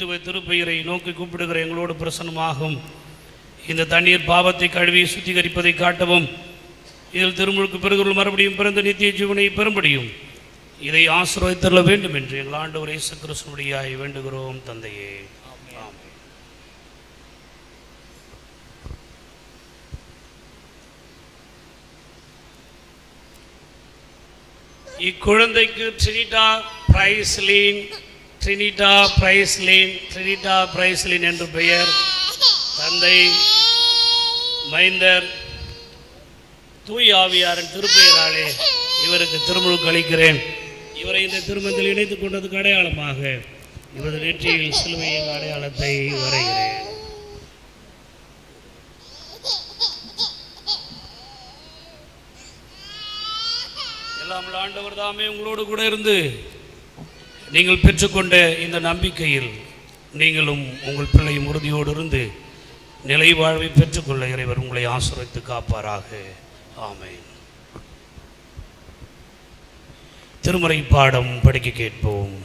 திருப்பெயரை நோக்கி கூப்பிடுகிற எங்களோடு பிரசன்னமாகும். இந்த தண்ணீர் பாவத்தை கழுவி சுத்திகரிப்பதை காட்டவும், இதில் திருமுழுக்கு பெறுகிறவர்கள் மறுபடியும் பிறந்த நித்திய ஜீவனை பெறும்படியும் இதை ஆசீர்வதித்தள்ள வேண்டும் என்று எங்கள் ஆண்டவர் இயேசு கிறிஸ்துவினாய் வேண்டுகிறோம் தந்தையே. இக்குழந்தைக்கு ட்ரினிடா பிரைஸ்லின் என்று பெயர். தந்தை, மைந்தர், தூய் ஆவியாரின் திருப்பெயராலே இவருக்கு திருமுழுக்கு அளிக்கிறேன். இவரை இந்த திருமணத்தில் இணைத்துக் கொண்டதுக்கு அடையாளமாக இவரது நெற்றியில் சிலுவையின் அடையாளத்தை வரைகிறேன். எல்லாம் ஆண்டவர் தாமே உங்களோடு கூட இருந்து நீங்கள் பெற்றுக்கொண்ட இந்த நம்பிக்கையில் நீங்களும் உங்கள் பிள்ளையும் உறுதியோடு இருந்து நிலை வாழ்வை பெற்றுக்கொள்ள இறைவர் உங்களை ஆசீர்வதித்து காப்பாராக. ஆமென். திருமறை பாடம் படிக்க கேட்போம்.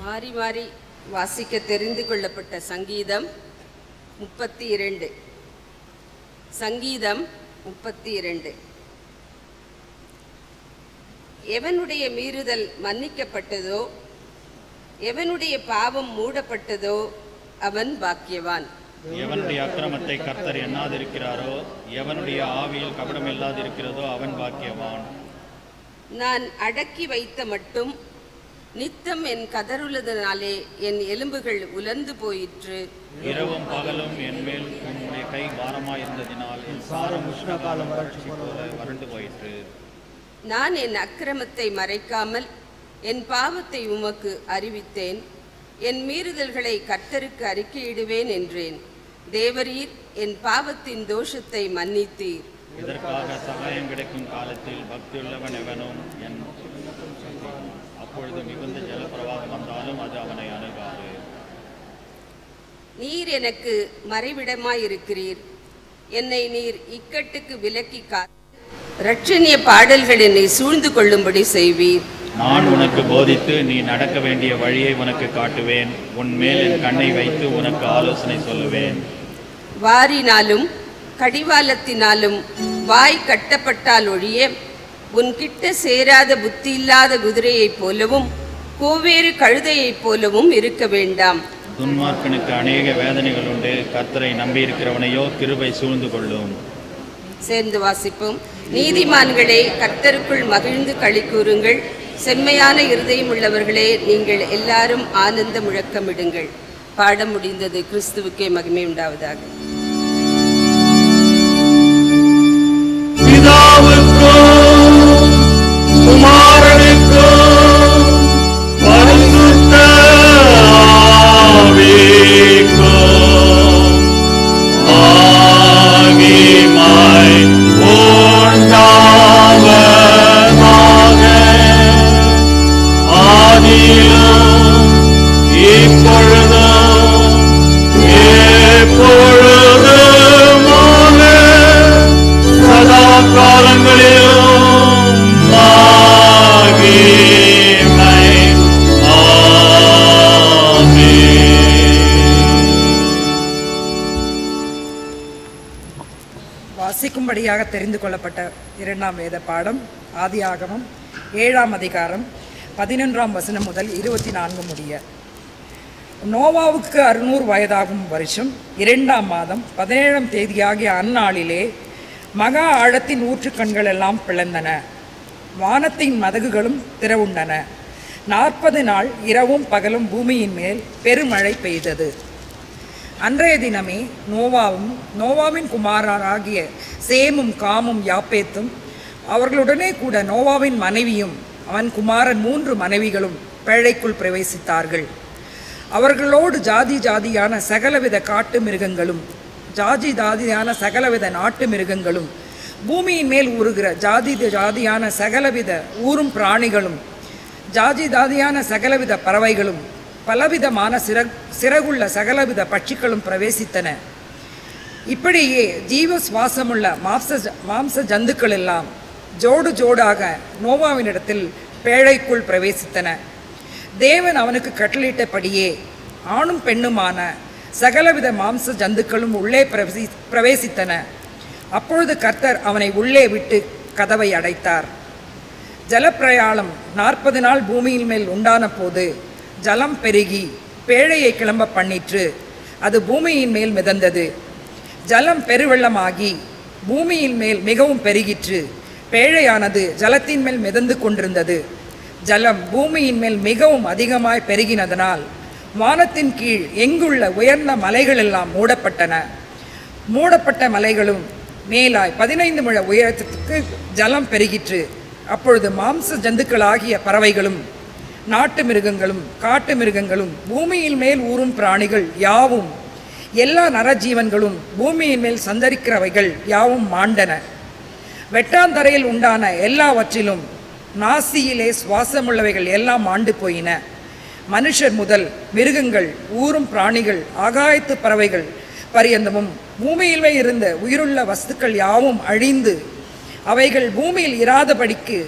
மாறி மாறி வாசிக்க தெரிந்து கொள்ளப்பட்ட சங்கீதம் 32. சங்கீதம் 32. எவனுடைய மீறுதல் மன்னிக்கப்பட்டதோ, எவனுடைய பாவம் மூடப்பட்டதோ அவன் பாக்கியவான். எவனுடைய அக்கிரமத்தை கர்த்தர் எண்ணாதிருக்கிறாரோ, எவனுடைய ஆவியில் கபடம் இல்லாதிருக்கிறதோ அவன் பாக்கியவான். நான் அடக்கி வைத்த மட்டும் நித்தம் என் கதறுள்ளதனாலே என் எலும்புகள் உலர்ந்து போயிற்று. இரவும் பகலும் என் மேல் உன்னுடைய கை பாரமாயிருந்ததினால் என் சாரம் உஷ்ண காலம் வறட்சி போல வறண்டு போயிற்று. நான் என் அக்கிரமத்தை மறைக்காமல் என் பாவத்தை உமக்கு அறிவித்தேன். என் மீறுதல்களை கர்த்தருக்கு அறிக்கையிடுவேன் என்றேன். தேவரீர் என் பாவத்தின் தோஷத்தை மன்னித்தீர். இதற்காக சகாயம் கிடைக்கும் காலத்தில் பக்தியுள்ளவன் எவனும் என் அப்பொழுது மிகுந்த ஜலப்பிரவாகம் வந்தாலும் அது அவனை அணுகாது. நீர் எனக்கு மறைவிடமாயிருக்கிறீர். என்னை நீர் இக்கட்டுக்கு விலக்கி காத்து இரட்சணிய பாடல்கள் என்னை சூழ்ந்து கொள்ளும்படி செய்வீர். நான் உனக்கு போதித்து நீ நடக்க வேண்டிய வழியை உனக்கு காட்டுவேன். உன் மேல் என் கண்ணை வைத்து உனக்கு ஆலோசனை சொல்லுவேன். வாரினாலும் கடிவாளத்தினாலும் வாய் கட்டப்பட்டால் ஒழிய உன் கிட்ட சேராத புத்தி இல்லாத குதிரையைப் போலவும் கோவேறு கழுதையைப் போலவும் இருக்க வேண்டாம். துன்மார்க்கனுக்கு அநேக வேதனைகள் உண்டு, கர்த்தரை நம்பியிருக்கிறவனையோ கிருபை சூழ்ந்து கொள்ளும். சேர்ந்து வாசிப்போம். நீதிமான்களே, கர்த்தருக்குள் மகிழ்ந்து களி கூறுங்கள். செம்மையான இருதயம் உள்ளவர்களே, நீங்கள் எல்லாரும் ஆனந்த முழக்கமிடுங்கள். பாடம் முடிந்தது. கிறிஸ்துவுக்கே மகிமை உண்டாவதாக. வாசிக்கும்படியாக தெரிந்து கொள்ளப்பட்ட 2ஆம் வேத பாடம் ஆதியாகமம் 7ஆம் அதிகாரம் 11ஆம் வசனம் முதல் 24 முடிய. நோவாவுக்கு 600 வயதாகும் வருஷம் 2ஆம் மாதம் 17ஆம் தேதியாகிய அந்நாளிலே மகா ஆழத்தின் ஊற்றுக்கண்கள் எல்லாம் பிளந்தன, வானத்தின் மதகுகளும் திறவுண்டன. 40 நாள் இரவும் பகலும் பூமியின் மேல் பெருமழை பெய்தது. அன்றைய தினமே நோவாவின் குமாரராகிய சேமும் காமும் யாப்பேத்தும் அவர்களுடனே கூட நோவாவின் மனைவியும் அவன் குமாரன் 3 மனைவிகளும் பேழைக்குள் பிரவேசித்தார்கள். அவர்களோடு ஜாதி ஜாதியான சகலவித காட்டு மிருகங்களும் ஜாதி ஜாதியான சகலவித நாட்டு மிருகங்களும், பூமியின் மேல் ஊறுகிற ஜாதி ஜாதியான சகலவித ஊரும் பிராணிகளும், ஜாதி ஜாதியான சகலவித பறவைகளும், பலவிதமான சிறகுள்ள சகலவித பட்சிகளும் பிரவேசித்தன. இப்படியே ஜீவ சுவாசமுள்ள மாம்ச ஜந்துக்கள் எல்லாம் ஜோடு ஜோடாக நோவாவினிடத்தில் பேழைக்குள் பிரவேசித்தன. தேவன் அவனுக்கு கட்டளையிட்டபடியே ஆணும் பெண்ணுமான சகலவித மாம்ச ஜந்துக்களும் உள்ளே பிரவேசித்தன. அப்பொழுது கர்த்தர் அவனை உள்ளே விட்டு கதவை அடைத்தார். ஜலப்பிரயாணம் 40 நாள் பூமியின் மேல் உண்டான போது ஜலம் பெருகி பேழையை கிளம்ப பண்ணிற்று. அது பூமியின் மேல் மிதந்தது. ஜலம் பெருவெள்ளமாகி பூமியின் மேல் மிகவும் பெருகிற்று. பேழையானது ஜலத்தின் மேல் மிதந்து கொண்டிருந்தது. ஜலம் பூமியின் மேல் மிகவும் அதிகமாய் பெருகினதனால் வானத்தின் கீழ் எங்குள்ள உயர்ந்த மலைகள் எல்லாம் மூடப்பட்டன. மூடப்பட்ட மலைகளும் மேலாய் 15 முழ உயரத்திற்கு ஜலம் பெருகிற்று. அப்பொழுது மாம்ச ஜந்துக்களாகிய பறவைகளும் நாட்டு மிருகங்களும் காட்டு மிருகங்களும் பூமியின் மேல் ஊறும் பிராணிகள் யாவும் எல்லா நரஜீவன்களும் பூமியின் மேல் சந்தரிக்கிறவைகள் யாவும் மாண்டன. வெட்டாந்தரையில் உண்டான எல்லாவற்றிலும் நாசியிலே சுவாசமுள்ளவைகள் எல்லாம் மாண்டு போயின. மனுஷர் முதல் மிருகங்கள் ஊறும் பிராணிகள் ஆகாயத்து பறவைகள் பரியந்தமும் பூமியிலே இருந்த உயிருள்ள வஸ்துக்கள் யாவும் அழிந்து அவைகள் பூமியில் இராதபடிக்கு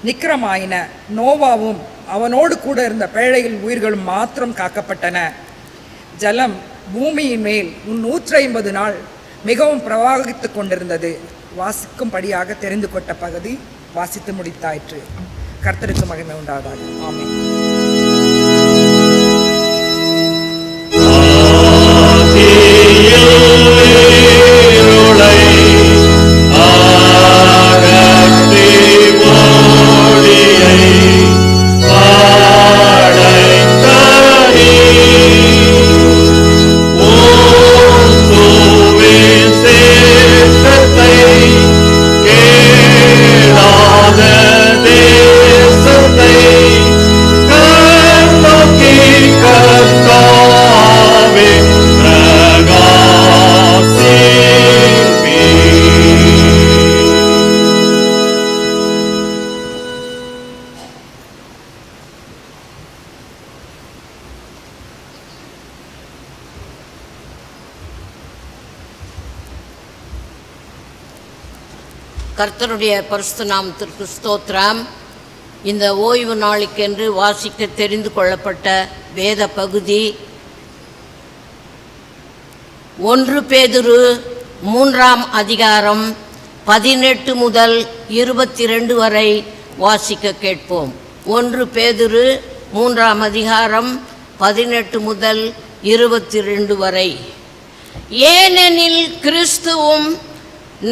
நிக்கிரமாயின. நோவாவும் அவனோடு கூட இருந்த பேழையில் உயிர்களும் மாத்திரம் காக்கப்பட்டன. ஜலம் பூமியின் மேல் 150 நாள் மிகவும் பிரவாகித்து கொண்டிருந்தது. வாசிக்கும்படியாக தெரிந்து கொண்ட பகுதி வாசித்து முடித்தாயிற்று. கர்த்தருக்கு மகிமை உண்டாதாக. ஆமென். கர்த்தருடைய பரிசுத்த நாமத்திற்கு ஸ்தோத்திரம். இந்த ஓய்வு நாளுக்கென்று வாசிக்க தெரிந்து கொள்ளப்பட்ட வேத பகுதி 1 பேதுரு 3ஆம் அதிகாரம் 18 முதல் 22 வரை வாசிக்க கேட்போம். 1 பேதுரு 3ஆம் அதிகாரம் 18 முதல் 22 வரை. ஏனெனில் கிறிஸ்துவும்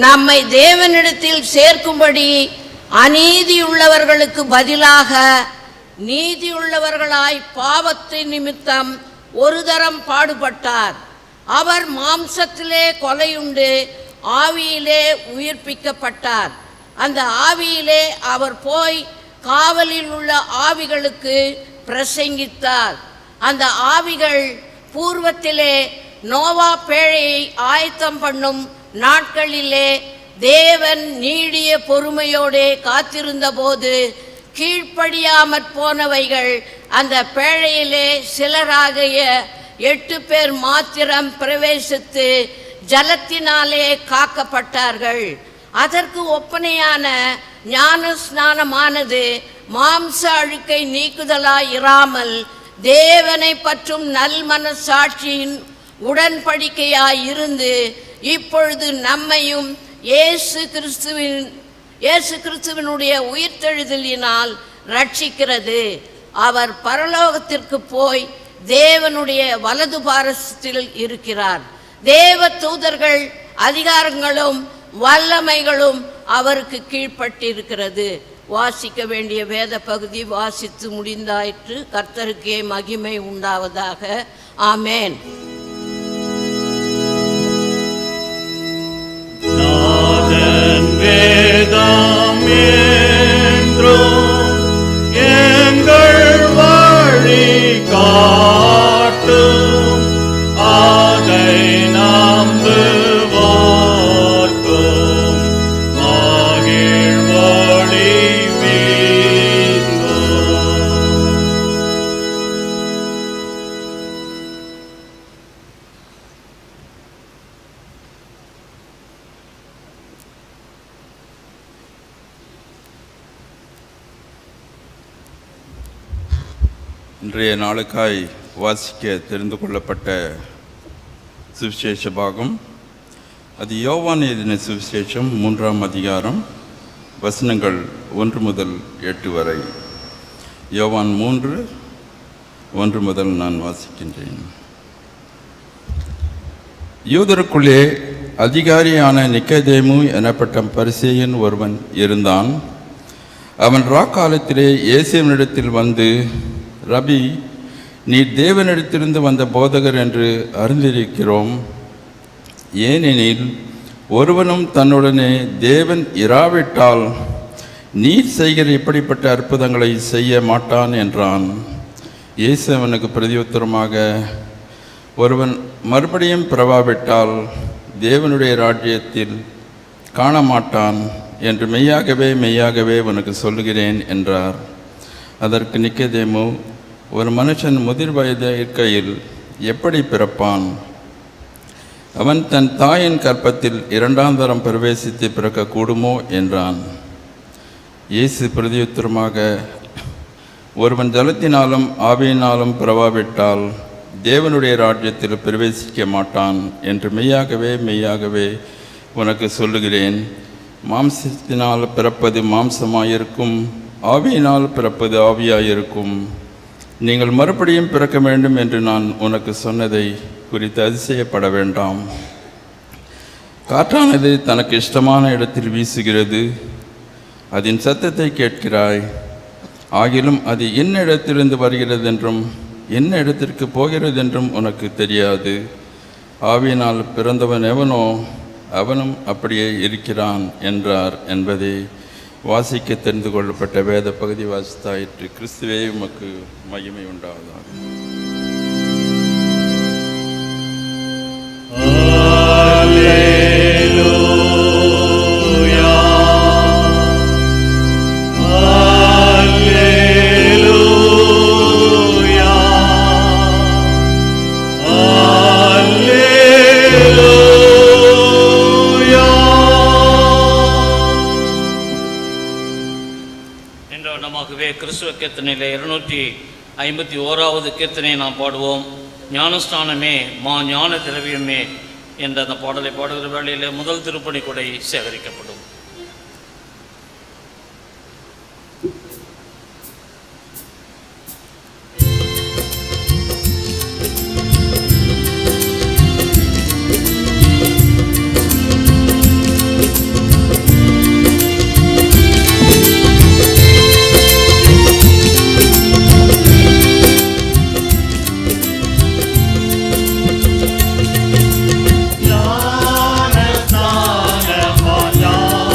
நம்மை தேவனிடத்தில் சேர்க்கும்படி அநீதியுள்ளவர்களுக்கு பதிலாக நீதியுள்ளவர்களாய் பாவத்தின் நிமித்தம் ஒரு தரம் பாடுபட்டார். அவர் மாம்சத்திலே கொலையுண்டு ஆவியிலே உயிர்ப்பிக்கப்பட்டார். அந்த ஆவியிலே அவர் போய் காவலில் உள்ள ஆவிகளுக்கு பிரசங்கித்தார். அந்த ஆவிகள் பூர்வத்திலே நோவா பேழையை ஆயத்தம் பண்ணும் நாட்களிலே தேவன் நீடிய பொறுமையோடே காத்திருந்த போது கீழ்ப்படியாமற் போனவைகள் அந்த பேழையிலே சிலராகிய 8 பேர் மாத்திரம் பிரவேசித்து ஜலத்தினாலே காக்கப்பட்டார்கள். அதற்கு ஒப்பனையான ஞான ஸ்நானமானது மாம்ச அழுக்கை நீக்குதலாய் இராமல் தேவனை பற்றும் நல் மனசாட்சியின் உடன்படிக்கையாய் இருந்து இப்பொழுது நம்மையும் இயேசு கிறிஸ்துவினுடைய உயிர்த்தெழுதலினால் ரட்சிக்கிறது. அவர் பரலோகத்திற்கு போய் தேவனுடைய வலது பாரசத்தில் இருக்கிறார். தேவ தூதர்கள் அதிகாரங்களும் வல்லமைகளும் அவருக்கு கீழ்ப்பட்டிருக்கிறது. வாசிக்க வேண்டிய வேத பகுதி வாசித்து முடிந்தாயிற்று. கர்த்தருக்கே மகிமை உண்டாவதாக. ஆமேன். வேதம் என்றும் எங்கள் வழி காட்டும், அதை நம்பு இன்றைய நாளுக்காய் வாசிக்க தெரிந்து கொள்ளப்பட்ட சுவிசேஷ பாகம் அது யோவான் எழுதின சுவிசேஷம் 3ஆம் அதிகாரம் வசனங்கள் 1 முதல் 8 வரை. யோவான் 3:1 முதல் நான் வாசிக்கின்றேன். யூதருக்குள்ளே அதிகாரியான நிக்கதேமு எனப்பட்ட பரிசேயன் ஒருவன் இருந்தான். அவன் ராக்காலத்திலே இயேசுவினிடத்தில் வந்து, ரபி, நீர் தேவனிடத்திலிருந்து வந்த போதகர் என்று அறிந்திருக்கிறோம். ஏனெனில் ஒருவனும் தன்னுடனே தேவன் இராவிட்டால் நீர் செய்கிற இப்படிப்பட்ட அற்புதங்களை செய்ய மாட்டான் என்றான். இயேசு அவனுக்கு பிரதியுத்தரமாக, ஒருவன் மறுபடியும் பிறவாவிட்டால் தேவனுடைய ராஜ்யத்தில் காண மாட்டான் என்று மெய்யாகவே மெய்யாகவே உனக்கு சொல்லுகிறேன் என்றார். அதற்கு நிக்கதேமு, ஒரு மனுஷன் முதிர் வயது இருக்கையில் எப்படி பிறப்பான்? அவன் தன் தாயின் கற்பத்தில் 2ஆம் தரம் பிரவேசித்து பிறக்கக்கூடுமோ என்றான். இயேசு பிரதியுத்தரமாக, ஒருவன் ஜலத்தினாலும் ஆவியினாலும் பிறவாவிட்டால் தேவனுடைய ராஜ்யத்தில் பிரவேசிக்க மாட்டான் என்று மெய்யாகவே மெய்யாகவே உனக்கு சொல்லுகிறேன். மாம்சத்தினால் பிறப்பது மாம்சமாயிருக்கும், ஆவியினால் பிறப்பது ஆவியாயிருக்கும். நீங்கள் மறுபடியும் பிறக்க வேண்டும் என்று நான் உனக்கு சொன்னதை குறித்து அதிசயப்பட வேண்டாம். காற்றானது தனக்கு இஷ்டமான இடத்தில் வீசுகிறது, அதன் சத்தத்தை கேட்கிறாய், ஆகிலும் அது என்ன இடத்திலிருந்து வருகிறதென்றும் என்ன இடத்திற்கு போகிறதென்றும் உனக்கு தெரியாது. ஆவியினால் பிறந்தவன் எவனோ அவனும் அப்படியே இருக்கிறான் என்றார் என்பதை வாசிக்க தெரிந்து கொள்ளப்பட்ட வேத பகுதி வாசித்தாயிற்று. கிறிஸ்துவே உமக்கு மகிமை உண்டாவதாக. கிறிஸ்துவ கீர்த்தனையில் 251வது கீர்த்தனையை நாம் பாடுவோம். ஞானஸ்தானமே மா ஞான திரவியமே என்ற அந்த பாடலை பாடுகிற வேளையில் முதல் திருப்பணி கொடை சேகரிக்கப்படும். ஞானஸ்தானமா ஞான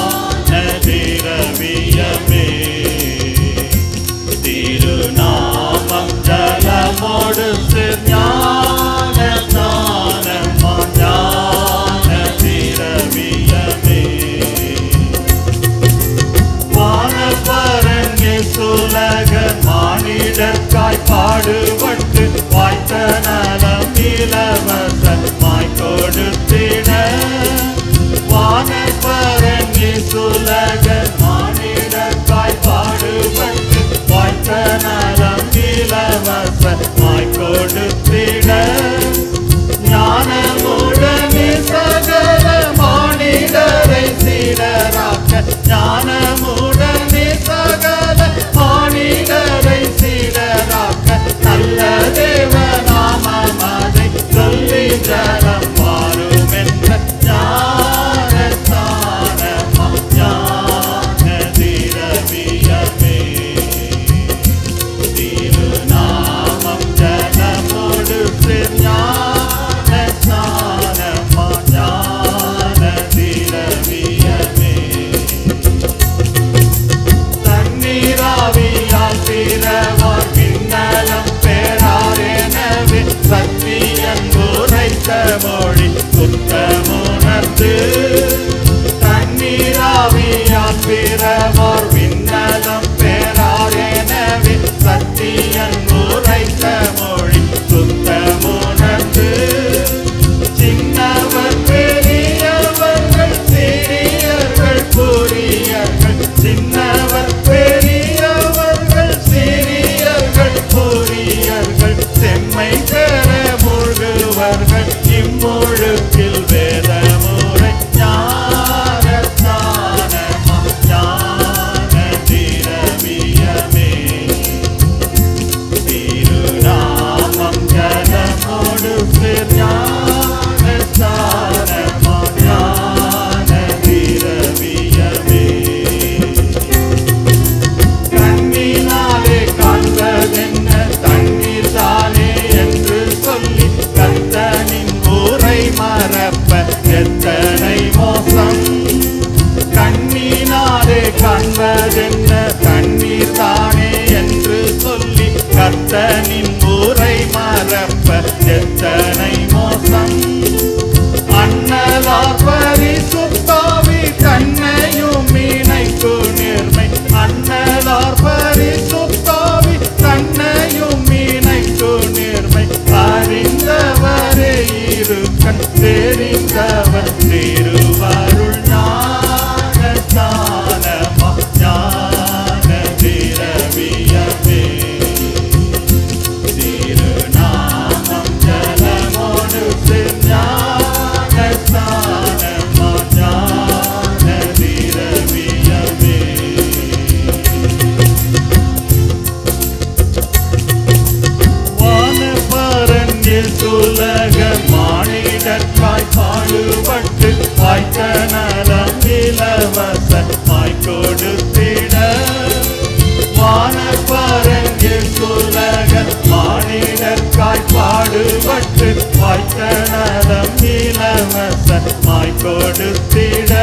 ஞானமாய் கொடுத்திட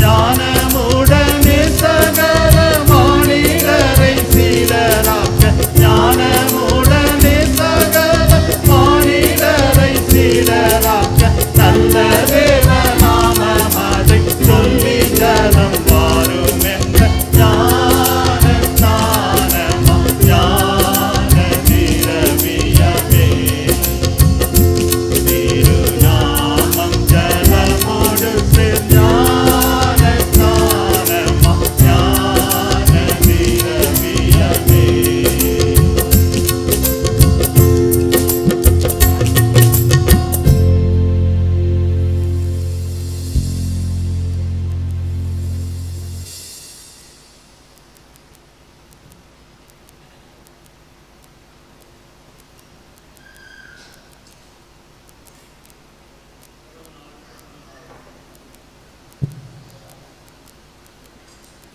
ஞானமுடனே சகல மானிடரை சீடராக்க ஞானமுடனே சகல மானிடரை சீடராக்க நல்ல தேவ நாமம் அதை சொல்லி ஜனம் வாரும் என்ற ஞான ஞானமா ஞான திரவியமே திருநாமம் ஜலமோடு ஞான ஞானமா ஞான திரவியமே.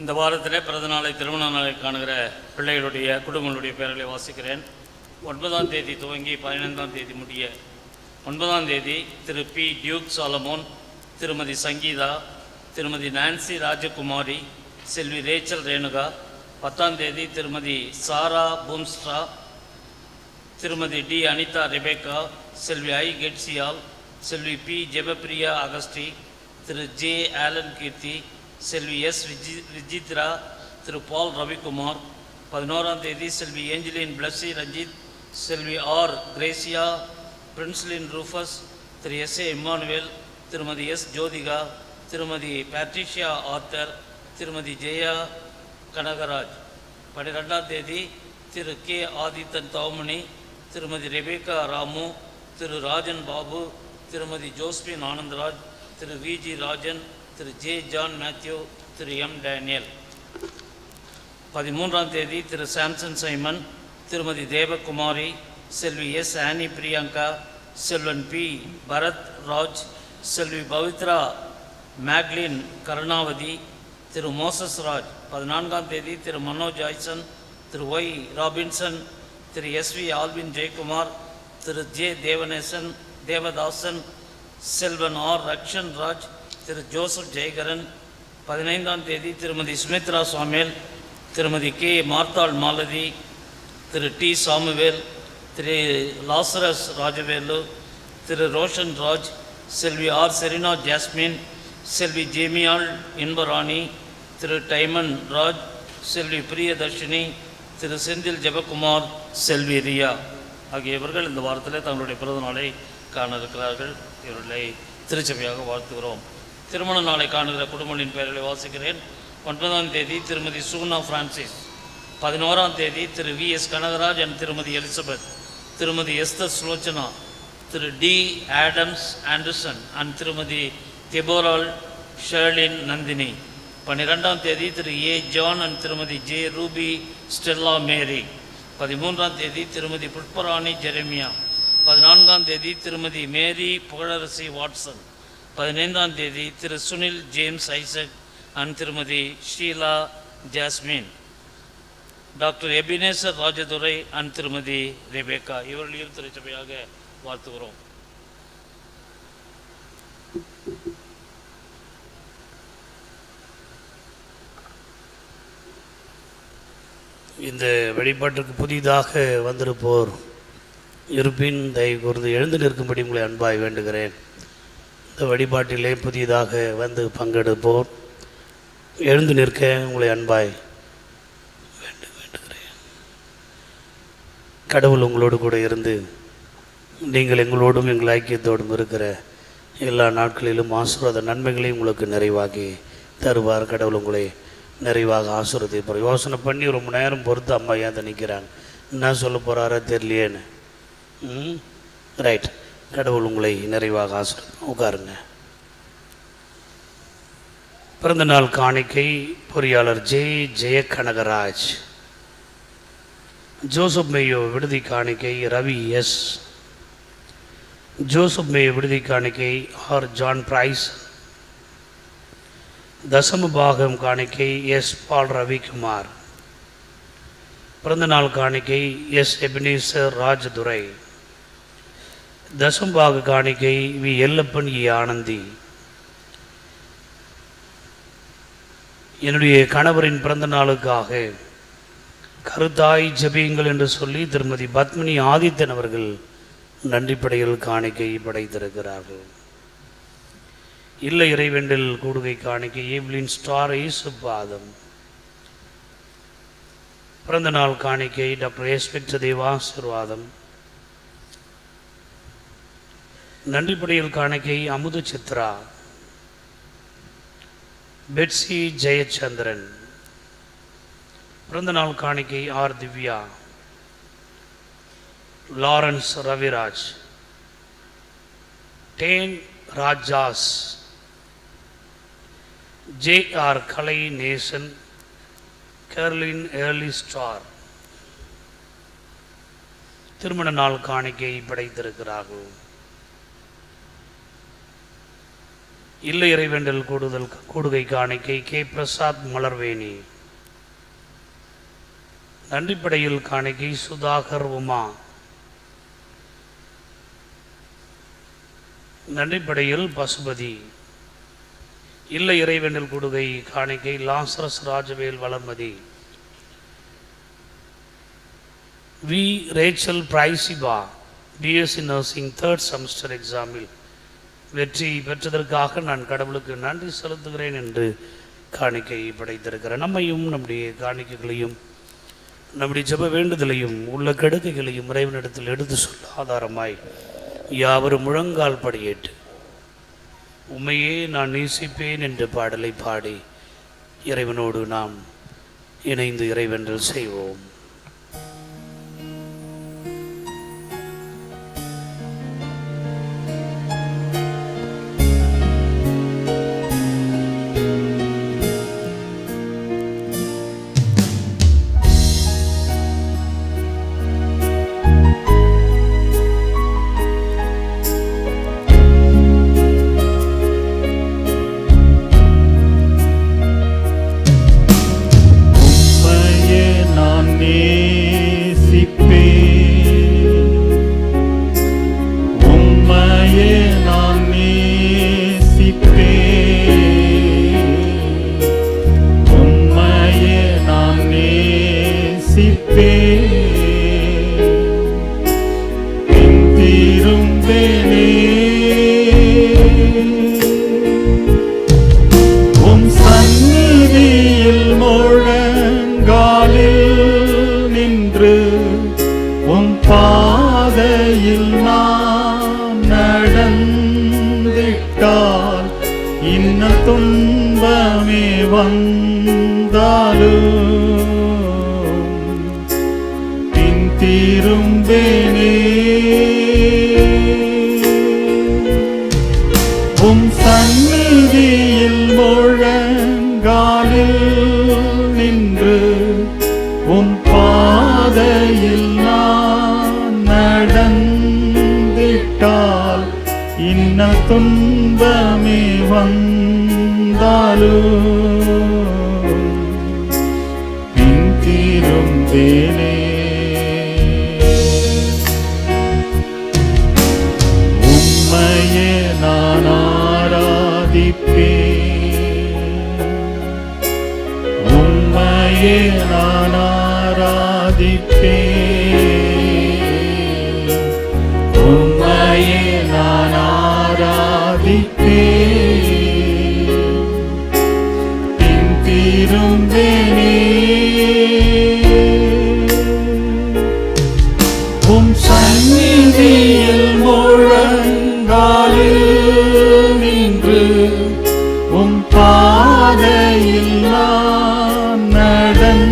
இந்த வாரத்தில் பிறந்த நாளை திருமண நாளை காணுகிற பிள்ளைகளுடைய குடும்பங்களுடைய பெயர்களை வாசிக்கிறேன். 9ஆம் தேதி துவங்கி 15ஆம் தேதி முடிய 9ஆம் தேதி திரு பி டியூக் சாலமோன், திருமதி சங்கீதா, திருமதி நான்சி ராஜகுமாரி, செல்வி ரேச்சல் ரேணுகா. 10ஆம் தேதி திருமதி சாரா பூம்ஸ்ட்ரா, திருமதி டி அனிதா ரெபேக்கா, செல்வி ஐ கெட்சியால், செல்வி பி ஜெபப்பிரியா அகஸ்டி, திரு ஜே ஆலன் கீர்த்தி, செல்வி எஸ் விஜித்ரா, திரு பால் ரவிக்குமார். 11ஆம் தேதி செல்வி ஏஞ்சலின் பிளஸ்ஸி ரஞ்சித், செல்வி ஆர் கிரேசியா, பிரின்ஸ்லின் ரூஃபஸ், திரு எஸ் ஏ இம்மானுவேல், திருமதி எஸ் ஜோதிகா, திருமதி பேட்ரிஷியா ஆத்தர், திருமதி ஜெயா கனகராஜ். 12ஆம் தேதி திரு கே ஆதித்தன் தவமணி, திருமதி ரெபேக்கா ராமு, திரு ராஜன் பாபு, திருமதி ஜோஸ்பின் ஆனந்தராஜ், திரு விஜி ராஜன், திரு ஜே ஜான் மேத்யூ, திரு எம் டேனியல். 13ஆம் தேதி திரு சாம்சன் சைமன், திருமதி தேவகுமாரி, செல்வி எஸ் ஆனி பிரியங்கா, செல்வன் பி பரத் ராஜ், செல்வி பவித்ரா மேக்லின் கருணாவதி, திரு மோசஸ் ராஜ். 14ஆம் தேதி திரு மனோஜ் ஐசன், திரு ஒய் ராபின்சன், திரு எஸ்வி ஆல்வின் ஜெயக்குமார், திரு ஜே தேவதாசன், செல்வன் ஆர் ரக்ஷன் ராஜ், திரு ஜோசப் ஜெயகரன். 15ஆம் தேதி திருமதி சுமித்ரா சாமுவேல், திருமதி கே மார்த்தாள் மாலதி, திரு டி சாமுவேல், திரு லாசரஸ் ராஜவேலு, திரு ரோஷன் ராஜ், செல்வி ஆர் செரினா ஜாஸ்மின், செல்வி ஜேமியாள் இன்பராணி, திரு டைமன் ராஜ், செல்வி பிரியதர்ஷினி, திரு செந்தில் ஜெபக்குமார், செல்வி ரியா ஆகியவர்கள் இந்த வாரத்தில் தங்களுடைய பிறந்த நாளை காண இருக்கிறார்கள். இவர்களை திருச்சபையாக வாழ்த்துகிறோம். திருமண நாளை காணுகிற குடும்பங்களின் பெயர்களை வாசிக்கிறேன். 9ஆம் தேதி திருமதி சூனா பிரான்சிஸ், 11ஆம் தேதி Thiru V S Kanagaraj and Thirumathi Elizabeth, Thirumathi Esther Sulochana, Thiru D Adams Anderson and Thirumathi Deborah Sharlene Nandhini. 12ஆம் தேதி Thiru A John and Thirumathi J Ruby Stella Mary. 13ஆம் தேதி திருமதி புஷ்பராணி ஜெரமியா. 14ஆம் தேதி திருமதி மேரி புகழரசி வாட்சன். 15ஆம் தேதி Thiru Sunil James Isaac and Thirumathi Sheela Jasmine. Doctor Ebenezer Rajadurai and Thirumathi Rebecca இவர்களையும் திருச்சபையாக வாழ்த்துகிறோம். இந்த வழிபாட்டிற்கு புதிதாக வந்திருப்போர் இருப்பின் தயவு கூர்ந்து எழுந்து நிற்கும்படி உங்களை அன்பாய் வேண்டுகிறேன். இந்த வழிபாட்டிலே புதிதாக வந்து பங்கெடுப்போர் எழுந்து நிற்க உங்களை அன்பாய் வேண்டுகிறேன். கடவுள் உங்களோடு கூட இருந்து நீங்கள் எங்களோடும் எங்கள் ஐக்கியத்தோடும் இருக்கிற எல்லா நாட்களிலும் ஆசீர்வாத நன்மைகளையும் உங்களுக்கு நிறைவாகி தருவார். கடவுள் உங்களை நிறைவாக ஆசீர்வதிப்பார். யோசனை பண்ணி ரொம்ப நேரம் பொறுத்து அம்மா ஏன் நிற்கிறாங்க, என்ன சொல்ல போகிறாரோ தெரியலையேன்னு. ரைட், கடவுள் உங்களை நிறைவாக ஆசீர்வதிப்பார். உட்காருங்க. பிறந்த நாள் காணிக்கை பொறியாளர் ஜெய கனகராஜ். ஜோசப் மேயோ விடுதி காணிக்கை ரவி எஸ். ஜோசப் மேயோ விடுதி காணிக்கை ஆர் ஜான் பிரைஸ். தசம பாகம் காணிக்கை எஸ் பால் ரவிக்குமார். பிறந்த நாள் காணிக்கை எஸ் எபினேசர் ராஜதுரை. தசம்பாக காணிக்கை வி எல்லப்பன் இ ஆனந்தி. என்னுடைய கணவரின் பிறந்த நாளுக்காக கருத்தாய் ஜெபியுங்கள் என்று சொல்லி திருமதி பத்மினி ஆதித்தன் அவர்கள் நன்றிப்படையில் காணிக்கை படைத்திருக்கிறார்கள். இல்லை இறைவேண்டல் கூடுகை காணிக்கை ஏவ்லின் ஸ்டார் ஈசுபாதம். பிறந்த நாள் காணிக்கை டாக்டர் எஸ்பெக்ட் தேவாசிர்வாதம். நன்றிப்படையில் காணிக்கை அமுது சித்ரா, பெட்சி ஜெயச்சந்திரன். பிறந்த நாள் காணிக்கை ஆர் திவ்யா, லாரன்ஸ் ரவிராஜ், டேன் ராஜாஸ், ஜே ஆர் கலை நேசன், கேர்லின் ஏர்லி ஸ்டார். திருமண நாள் காணிக்கை படைத்திருக்கிறார்கள். இல்லை இறைவேண்டல் கூடுகை காணிக்கை கே பிரசாத் மலர்வேணி. நன்றிப்படையில் காணிக்கை சுதாகர் உமா. நன்றிப்படையில் பசுபதி. இல்லை இறைவேண்டல் கூடுகை காணிக்கை Lazarus Rajavel Valarmathi. V Rachel பிரைசிபா பிஎஸ்சி நர்சிங் 3rd செமஸ்டர் எக்ஸாமில் வெற்றி பெற்றதற்காக நான் கடவுளுக்கு நன்றி செலுத்துகிறேன் என்று காணிக்கை படைத்திருக்கிறேன். நம்மையும் நம்முடைய காணிக்கைகளையும் நம்முடைய ஜெப வேண்டுதலையும் உள்ள கெடுக்கைகளையும் இறைவனிடத்தில் எடுத்து சொல்ல ஆதாரமாய் யாவரும் முழங்கால் படியேட்டு உம்மையே நான் நேசிப்பேன் என்ற பாடலை பாடி இறைவனோடு நாம் இணைந்து இறைவென்றல் செய்வோம். துன்பமே வந்தாலும் பின்திரும்பேனே. உம்மையே நான் ஆராதிப்பேன், உம்மையே நான் ஆராதிப்பேன், உம்மையே நான் பின்திரும்பேனே. உம் சந்நிதியில் முழங்காலில் நின்று உம் பாதையில் நான் நடந்திட்டால்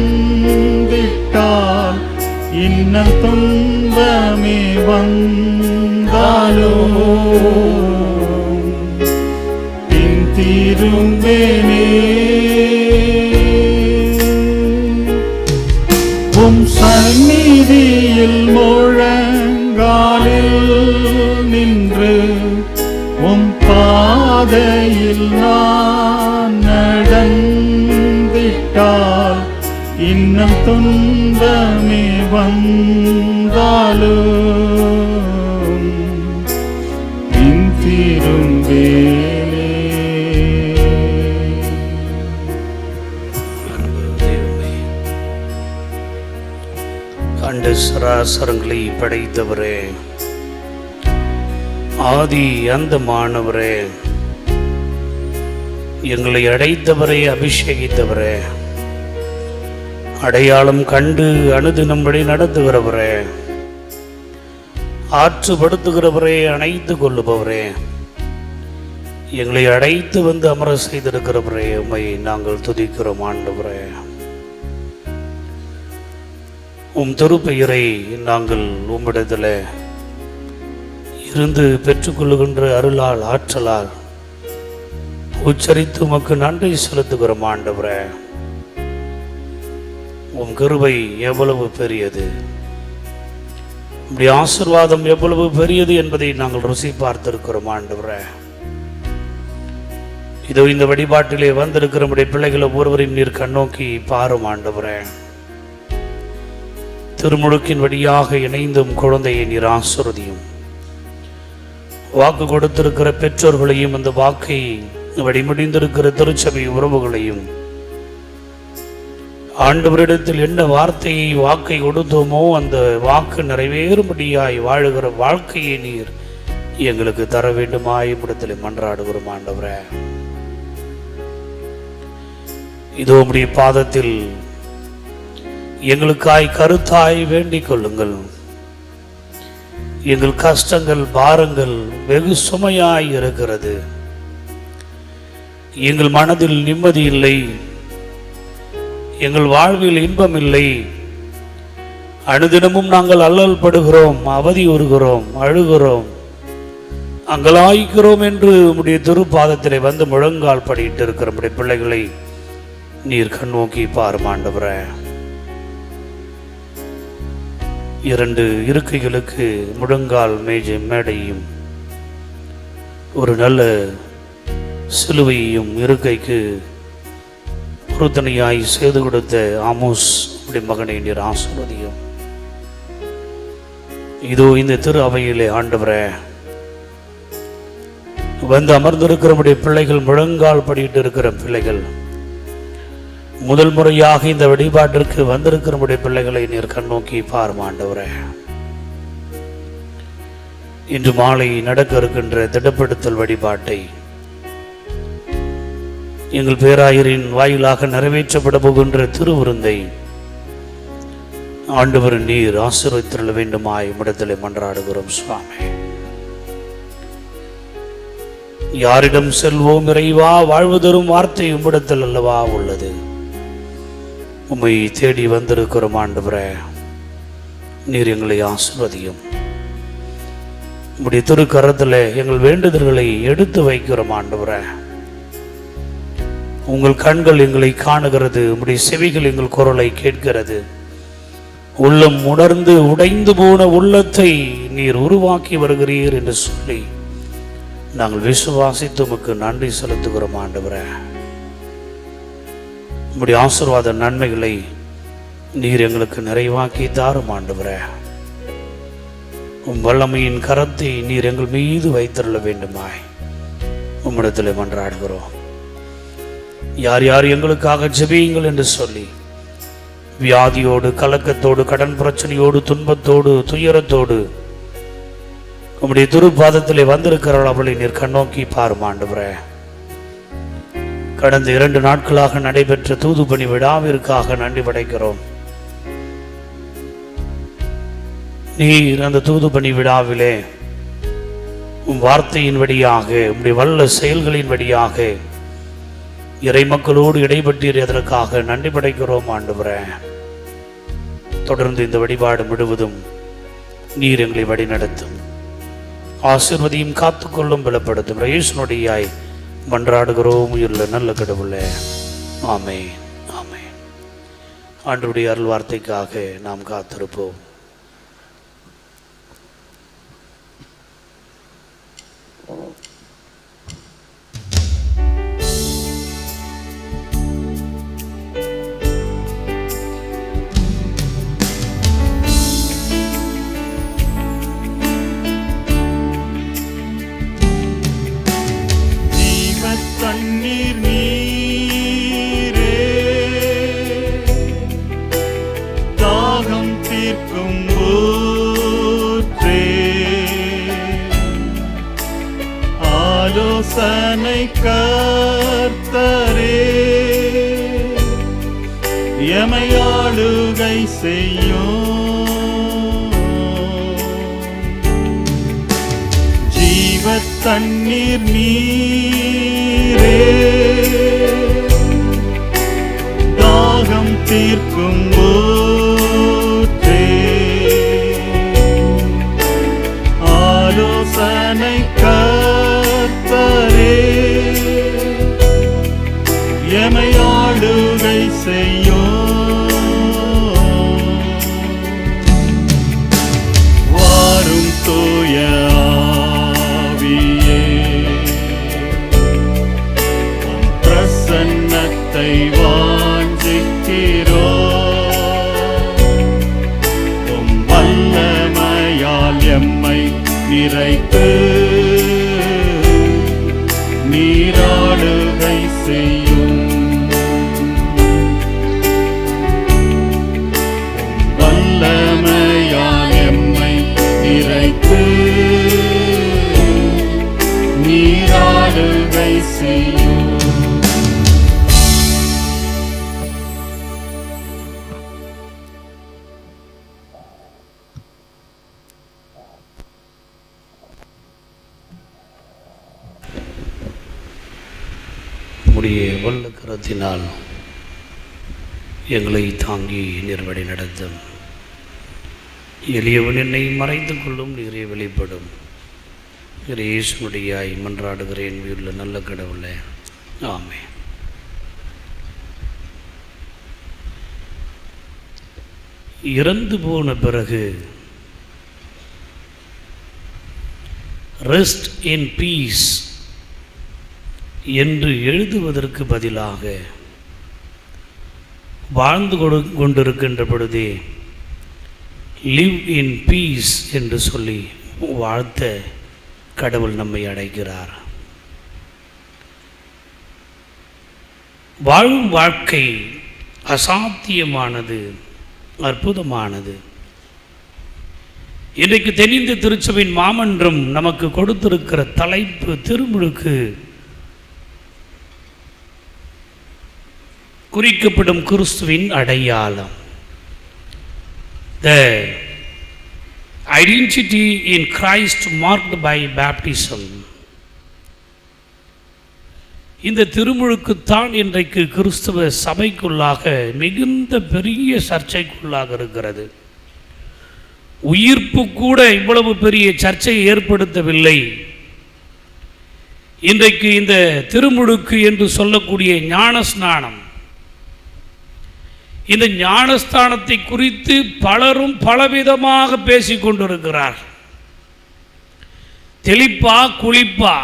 இன்னும் துன்பமே வந்தாலும் திரும்பேனே. உம் சந்நிதியில் முழங்காலில் நின்று உம் பாதையில் நான் நடந்திட்டால் இன்னும் துன்பமே வந்தாலும் சராசரங்களை படைத்தவரே, ஆதி அந்தமானவரே, எங்களை அடைத்தவரே, அபிஷேகித்தவரே, அடையாளம் கண்டு அனுதினம் வழி நடத்துகிறவரே, ஆற்றுப்படுத்துகிறவரே, அணைத்து கொள்ளுபவரே, எங்களை அழைத்து வந்து அமர செய்திருக்கிறவரே, உம்மை நாங்கள் துதிக்கிறோம் ஆண்டவரே. உம் திருப்பெயரை நாங்கள் உம்மிடத்தில் இருந்து பெற்றுக்கொள்ளுகின்ற அருளால் ஆற்றலால் உச்சரித்து உமக்கு நன்றி செலுத்துகிறோம் ஆண்டவரே. உம் கிருபை எவ்வளவு பெரியது, உம்முடைய ஆசீர்வாதம் எவ்வளவு பெரியது என்பதை நாங்கள் ருசி பார்த்திருக்கிறோம் ஆண்டவரே. இதோ இந்த வழிபாட்டிலே வந்திருக்கிற நம்முடைய பிள்ளைகளை ஒவ்வொருவரையும் நீர் கண்ணோக்கி பாரும் ஆண்டவரே. திருமுழுக்கின் வழியாக இணைந்தும் குழந்தையை நீர் ஆசீர்வதியும். வாக்கு கொடுத்திருக்கிற பெற்றோர்களையும் அந்த வாக்கை வழிமுடிந்திருக்கிற திருச்சபை உறவுகளையும் ஆண்டவரிடத்தில் என்ன வார்த்தையை வாக்கை கொடுத்தோமோ அந்த வாக்கு நிறைவேறும்படியாய் வாழுகிற வாழ்க்கையை நீர் எங்களுக்கு தர வேண்டுமாய் இடத்தில் மன்றாடுகிறோம் ஆண்டவரே. இதோ உம்முடைய பாதத்தில் எங்களுக்காய் கருத்தாய் வேண்டிக் கொள்ளுங்கள். எங்கள் கஷ்டங்கள் பாரங்கள் வெகு சுமையாய் இருக்கிறது. எங்கள் மனதில் நிம்மதி இல்லை, எங்கள் வாழ்வில் இன்பம் இல்லை. அனுதினமும் நாங்கள் அல்லல் படுகிறோம், அவதி உறுகிறோம், அழுகிறோம், அங்கலாய்க்கிறோம் என்று உம்முடைய திருப்பாதத்திலே வந்து முழங்கால் படிட்டு இருக்கிற நம்முடைய பிள்ளைகளை நீர் கண்ணோக்கி பாரும் ஆண்டவரே. 2 இருக்கைகளுக்கு முழங்கால் மேடையும் ஒரு நல்ல சிலுவையையும் இருக்கைக்கு பொருத்தனையாய் செய்து கொடுத்த ஆமோஸ் மகனை நீர் ஆசீர்வதியும். இதோ இந்த திரு அவையிலே ஆண்டவரே வந்து அமர்ந்திருக்கிற பிள்ளைகள், முழங்கால் படிட்டு இருக்கிற பிள்ளைகள், முதல் முறையாக இந்த வழிபாட்டிற்கு வந்திருக்கிற பிள்ளைகளை நீர் கண்ணோக்கி பாரும் ஆண்டவரே. இன்று மாலை நடக்க இருக்கின்ற திடப்படுத்தல் வழிபாட்டை எங்கள் பேராயரின் வாயிலாக நிறைவேற்றப்பட போகின்ற திருவிருந்தை ஆண்டவர் நீர் ஆசீர்வதித்தருள வேண்டுமாய் இடத்திலே மன்றாடுகிறோம் சுவாமி. யாரிடம் செல்வோம் இறைவா, வாழ்வு தரும் வார்த்தை உம்மிடத்தில் அல்லவா உள்ளது. உம்மை தேடி வந்திருக்கிறோம் ஆண்டவரே. நீர் எங்களை ஆசீர்வதியும். உம்முடைய திருக்கரத்தில் எங்கள் வேண்டுதல்களை எடுத்து வைக்கிறோம் ஆண்டவரே. உங்கள் கண்கள் எங்களை காணுகிறது, உம்முடைய செவிகள் எங்கள் குரலை கேட்கிறது. உள்ளம் உணர்ந்து உடைந்து போன உள்ளத்தை நீர் உருவாக்கி வருகிறீர் என்று சொல்லி நாங்கள் விசுவாசித்து உமக்கு நன்றி செலுத்துகிறோம் ஆண்டவரே. உம்முடைய ஆசீர்வாத நன்மைகளை நீர் எங்களுக்கு நிறைவாக்கி தாரும் ஆண்டவரே. உம் வல்லமையின் கரத்தை நீர் எங்கள் மீது வைத்தருள வேண்டுமாய் உம்மிடத்தில் மன்றாடுகிறோம். யார் யார் எங்களுக்காக ஜெபியுங்கள் என்று சொல்லி வியாதியோடு, கலக்கத்தோடு, கடன் பிரச்சனையோடு, துன்பத்தோடு, துயரத்தோடு உம்முடைய திருப்பாதத்திலே வந்திருக்கிறவள் அவளை நீர் கண்ணோக்கி பாரும் ஆண்டவரே. கடந்த 2 நாட்களாக நடைபெற்ற தூதுபணி விழாவிற்காக நன்றி படைக்கிறோம். நீர் அந்த தூதுபணி விழாவிலே உம் வார்த்தையின் வழியாக, உம்முடைய வல்ல செயல்களின் வழியாக இறை மக்களோடு இடைப்பட்டீர். அதற்காக நன்றி படைக்கிறோம் ஆண்டவரே. தொடர்ந்து இந்த வழிபாடு முழுவதும் நீர் எங்களை வழிநடத்தும், ஆசீர்வதியும், காத்துக்கொள்ளும், பலப்படுத்தும். இயேசுவினாய் மன்றாடுகிறோம் உள்ள நல்ல கடவுளே, ஆமென், ஆமென். ஆண்டவருடைய அருள் வார்த்தைக்காக நாம் காத்திருப்போம். தண்ணீர் நீரே தாகம் தீர்க்கும் கர்த்தரே எமை ஆளுகை செய்யும். ஜீவத் தண்ணீர் நீரே தாகம் தீர்க்கும் ஊற்றே ஆலோசனை கர்த்தரே எமை ஆளுகை செய்யும். வாரும் தூய ஆவியே உம் பிரசன்னத்தை வாஞ்சிக்கிறோம். உம் வல்லமையால் எம்மை நிறைத்து நீராளுகை செய்யும். வல்லமையால் எம்மை நிறைத்து நீராளுகை செய்யும். உம்முடைய வல்ல கரத்தினால் எங்களை தாங்கி நிர்வடி நடத்தும். எளியவன் என்னை மறைத்து கொள்ளும் நீரே வெளிப்படும். இயேசுனுடையாய் மன்றாடுகிறேன் உள்ள நல்ல கடவுளே, ஆமென். இறந்து போன பிறகு ரெஸ்ட் இன் பீஸ் என்று எழுதுவதற்கு பதிலாக வாழ்ந்து கொண்டிருக்கின்ற பொழுதே லிவ் இன் பீஸ் என்று சொல்லி வாழ்த்த கடவுள் நம்மை அழைக்கிறார். வாழும் வாழ்க்கை அசாத்தியமானது, அற்புதமானது. இன்றைக்கு தென்னிந்திய திருச்சபையின் மாமன்றம் நமக்கு கொடுத்திருக்கிற தலைப்பு திருமுழுக்கு. குறிக்கப்படும் கிறிஸ்துவின் அடையாளம். The identity in Christ marked by baptism. இந்த திருமுழுக்குத்தான் இன்றைக்கு கிறிஸ்துவ சபைக்குள்ளாக மிகுந்த பெரிய சர்ச்சைக்குள்ளாக இருக்கிறது. உயிர்ப்பு கூட இவ்வளவு பெரிய சர்ச்சையை ஏற்படுத்தவில்லை. இன்றைக்கு இந்த திருமுழுக்கு என்று சொல்லக்கூடிய ஞானஸ்நானம், இந்த ஞானஸ்தானத்தை குறித்து பலரும் பலவிதமாக பேசிக்கொண்டிருக்கிறார். தெளிப்பா, குளிப்பா,